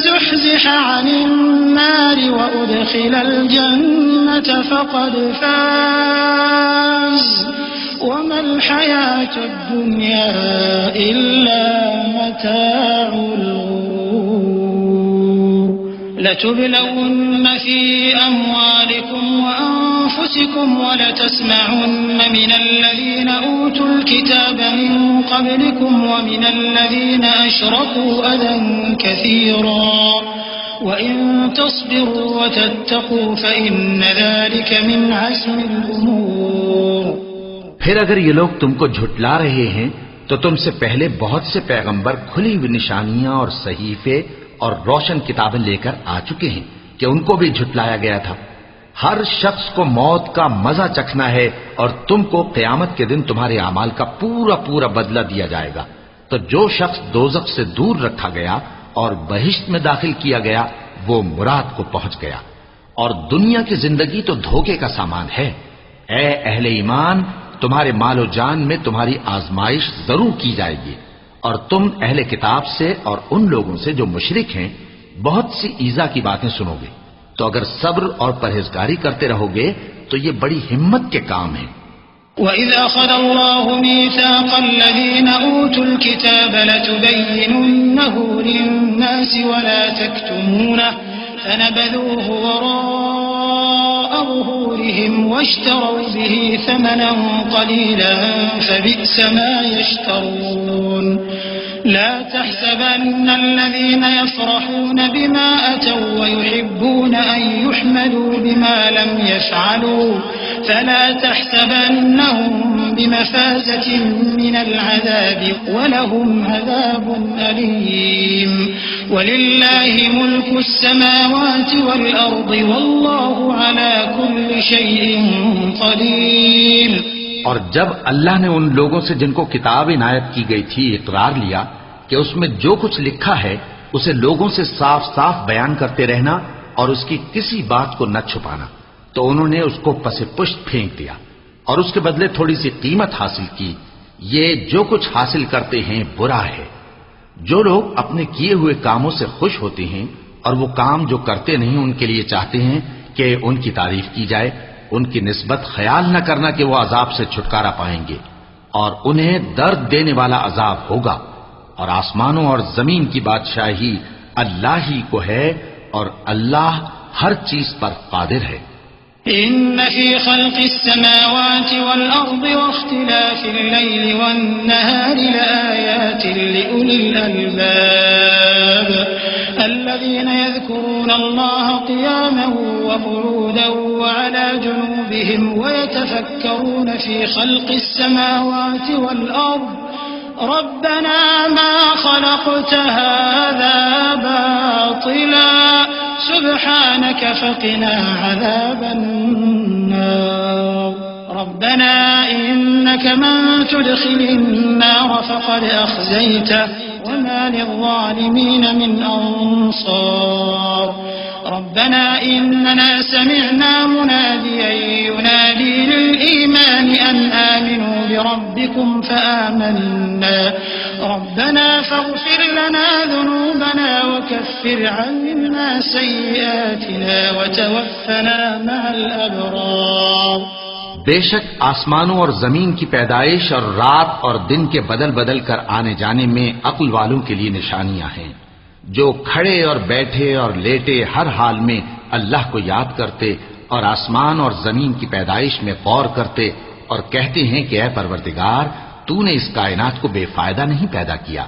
Speaker 3: زحزح عن النار وأدخل الجنة فقد فاز وما الحياة الدنيا إلا متاع الغرور. لتبلون في أموالكم وأنفسكم ولتسمعن من الذين أوتوا الكتاب من قبلكم ومن الذين أشركوا أذى كثيرا وإن تصبروا وتتقوا فإن ذلك من عزم الأمور.
Speaker 2: پھر اگر یہ لوگ تم کو جھٹلا رہے ہیں تو تم سے پہلے بہت سے پیغمبر کھلی ہوئی نشانیاں اور صحیفے اور روشن کتابیں لے کر آ چکے ہیں کہ ان کو بھی جھٹلایا گیا تھا. ہر شخص کو موت کا مزہ چکھنا ہے اور تم کو قیامت کے دن تمہارے اعمال کا پورا پورا بدلہ دیا جائے گا. تو جو شخص دوزخ سے دور رکھا گیا اور بہشت میں داخل کیا گیا وہ مراد کو پہنچ گیا. اور دنیا کی زندگی تو دھوکے کا سامان ہے. اے اہل ایمان، تمہارے مال و جان میں تمہاری آزمائش ضرور کی جائے گی، اور تم اہل کتاب سے اور ان لوگوں سے جو مشرک ہیں بہت سی ایذا کی باتیں سنو گے. تو اگر صبر اور پرہیزگاری کرتے رہو گے تو یہ بڑی ہمت کے کام ہیں.
Speaker 3: وَإِذْ أَخَذَ اللَّهُ مِيثَاقَ الَّذِينَ أُوتُوا الْكِتَابَ لَتُبَيِّنُنَّهُ لِلنَّاسِ وَلَا تَكْتُمُونَهُ فَنَبَذُوهُ وَرَاءَ ظهورهم واشتروا به ثمنا قليلا فبئس ما يشترون لا تحسبن الذين يفرحون بما أتوا ويحبون أن يحمدوا بما لم يفعلوا فلا تحسبنهم بمفازة من العذاب ولهم عذاب أليم ولله ملك السماوات والأرض والله على كل شيء قدير.
Speaker 2: اور جب اللہ نے ان لوگوں سے جن کو کتاب عنایت کی گئی تھی اقرار لیا کہ اس میں جو کچھ لکھا ہے اسے لوگوں سے صاف صاف بیان کرتے رہنا اور اس کی کسی بات کو نہ چھپانا، تو انہوں نے اس کو پس پشت پھینک دیا اور اس کے بدلے تھوڑی سی قیمت حاصل کی. یہ جو کچھ حاصل کرتے ہیں برا ہے. جو لوگ اپنے کیے ہوئے کاموں سے خوش ہوتے ہیں اور وہ کام جو کرتے نہیں ان کے لیے چاہتے ہیں کہ ان کی تعریف کی جائے، ان کی نسبت خیال نہ کرنا کہ وہ عذاب سے چھٹکارا پائیں گے اور انہیں درد دینے والا عذاب ہوگا. اور آسمانوں اور زمین کی بادشاہی اللہ ہی کو ہے اور اللہ ہر چیز پر قادر ہے.
Speaker 3: إن في خلق السماوات والأرض واختلاف الليل والنهار لآيات لأولي الألباب الذين يذكرون الله قياما وقعودا وعلى جنوبهم ويتفكرون في خلق السماوات والأرض ربنا ما خلقت هذا باطلا سبحانك فقنا عذاب النار ربنا إنك من تدخل النار فقد أخزيته وما للظالمين من أنصار ربنا إننا سمعنا مناديا ينادي للإيمان أن آمنوا بربكم فآمنا ربنا فاغفر لنا ذنوبنا وكفر عنا سيئاتنا وتوفنا مع الأبرار.
Speaker 2: بے شک آسمانوں اور زمین کی پیدائش اور رات اور دن کے بدل بدل کر آنے جانے میں عقل والوں کے لیے نشانیاں ہیں، جو کھڑے اور بیٹھے اور لیٹے ہر حال میں اللہ کو یاد کرتے اور آسمان اور زمین کی پیدائش میں غور کرتے اور کہتے ہیں کہ اے پروردگار تو نے اس کائنات کو بے فائدہ نہیں پیدا کیا،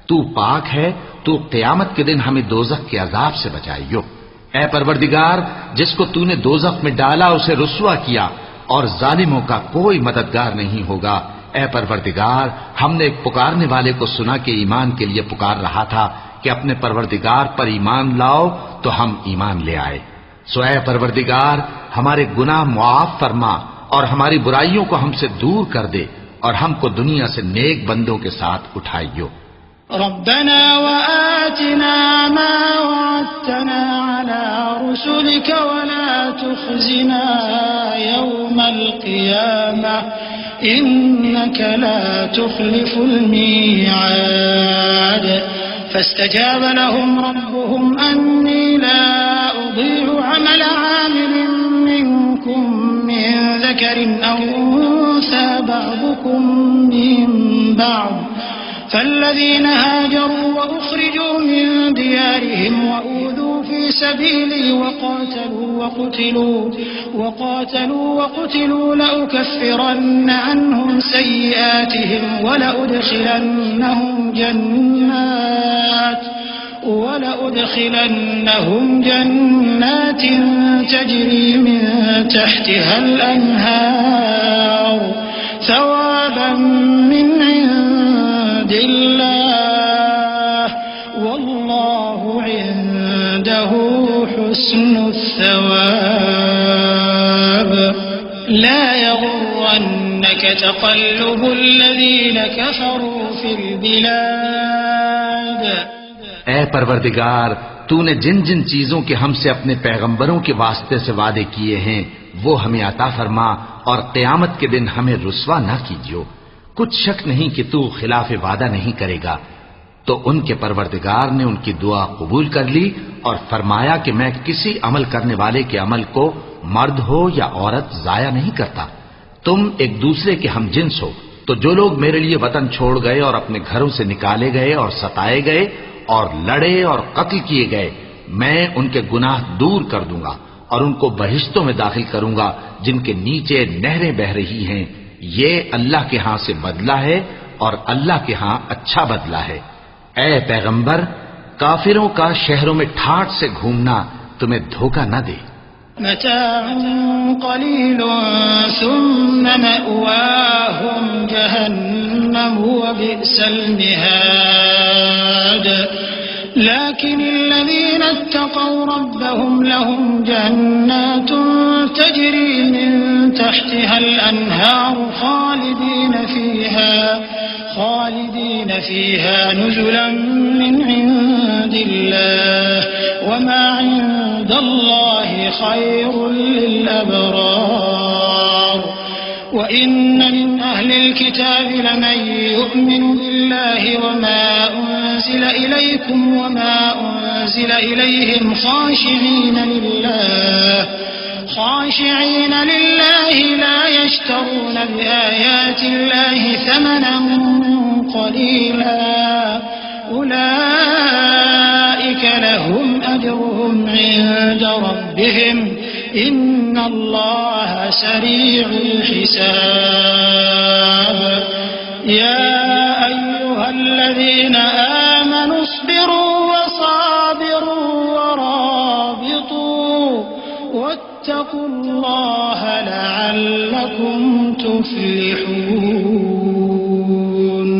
Speaker 2: تو پاک ہے، تو قیامت کے دن ہمیں دوزخ کے عذاب سے بچائیو. اے پروردگار جس کو تو نے دوزخ میں ڈالا اسے رسوا کیا اور ظالموں کا کوئی مددگار نہیں ہوگا. اے پروردگار ہم نے ایک پکارنے والے کو سنا کہ ایمان کے لیے پکار رہا تھا کہ اپنے پروردگار پر ایمان لاؤ تو ہم ایمان لے آئے. سو اے پروردگار ہمارے گناہ معاف فرما اور ہماری برائیوں کو ہم سے دور کر دے اور ہم کو دنیا سے نیک بندوں کے ساتھ اٹھائیو.
Speaker 3: ربنا وآتنا ما وعدتنا على رسلك ولا تخزنا يوم القيامة إنك لا تخلف الميعاد. فاستجاب لهم ربهم أني لا أضيع عمل عامل منكم من ذكر أو أنثى بعضكم من بعض فالذين هاجروا وأخرجوا من ديارهم وأوذوا في سبيلي وقاتلوا وقتلوا لأكفرن عنهم سيئاتهم ولأدخلنهم جنات تجري من تحتها الأنهار ثوابا من عند الله والله عنده حسن الثواب. لا يغرنك تقلب الذين كفروا في البلاد.
Speaker 2: اے پروردگار تو نے جن جن چیزوں کے ہم سے اپنے پیغمبروں کے واسطے سے وعدے کیے ہیں وہ ہمیں عطا فرما اور قیامت کے دن ہمیں رسوا نہ کیجیو. کچھ شک نہیں کہ تو خلاف وعدہ نہیں کرے گا. تو ان کے پروردگار نے ان کی دعا قبول کر لی اور فرمایا کہ میں کسی عمل کرنے والے کے عمل کو مرد ہو یا عورت ضائع نہیں کرتا. تم ایک دوسرے کے ہم جنس ہو. تو جو لوگ میرے لیے وطن چھوڑ گئے اور اپنے گھروں سے نکالے گئے اور ستائے گئے اور لڑے اور قتل کیے گئے میں ان کے گناہ دور کر دوں گا اور ان کو بہشتوں میں داخل کروں گا جن کے نیچے نہریں بہ رہی ہیں. یہ اللہ کے ہاں سے بدلہ ہے اور اللہ کے ہاں اچھا بدلہ ہے. اے پیغمبر، کافروں کا شہروں میں ٹھاٹھ سے گھومنا تمہیں دھوکہ نہ دے.
Speaker 3: متاع قلیل ثم مأواہم جہنم وبئس المہاد. لكن الذين اتقوا ربهم لهم جنات تجري من تحتها الأنهار خالدين فيها نزلا من عند الله وما عند الله خير للأبرار. وإن من أهل الكتاب لمن يؤمن بالله وما أنزل إليكم وما أنزل إليهم خاشعين لله لا يشترون بآيات الله ثمنا قليلا أولئك لهم أجرهم عند ربهم إن الله سريع الحساب. يا أيها الذين آمنوا اصبروا وصابروا ورابطوا واتقوا الله لعلكم تفلحون.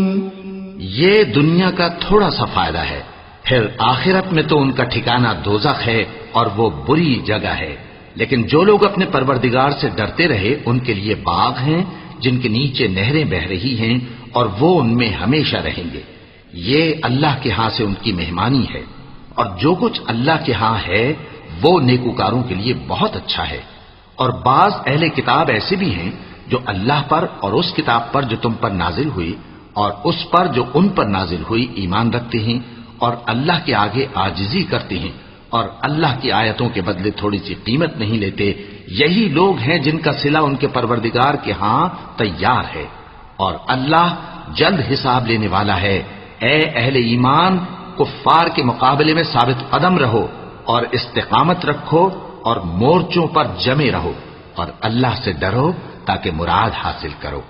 Speaker 2: یہ دنیا کا تھوڑا سا فائدہ ہے، پھر آخرت میں تو ان کا ٹھکانہ دوزخ ہے اور وہ بری جگہ ہے. لیکن جو لوگ اپنے پروردگار سے ڈرتے رہے ان کے لیے باغ ہیں جن کے نیچے نہریں بہ رہی ہیں اور وہ ان میں ہمیشہ رہیں گے. یہ اللہ کے ہاں سے ان کی مہمانی ہے، اور جو کچھ اللہ کے ہاں ہے وہ نیکوکاروں کے لیے بہت اچھا ہے. اور بعض اہل کتاب ایسے بھی ہیں جو اللہ پر اور اس کتاب پر جو تم پر نازل ہوئی اور اس پر جو ان پر نازل ہوئی ایمان رکھتے ہیں اور اللہ کے آگے عاجزی کرتے ہیں اور اللہ کی آیتوں کے بدلے تھوڑی سی قیمت نہیں لیتے. یہی لوگ ہیں جن کا صلہ ان کے پروردگار کے ہاں تیار ہے، اور اللہ جلد حساب لینے والا ہے. اے اہل ایمان، کفار کے مقابلے میں ثابت قدم رہو اور استقامت رکھو اور مورچوں پر جمے رہو اور اللہ سے ڈرو تاکہ مراد حاصل کرو.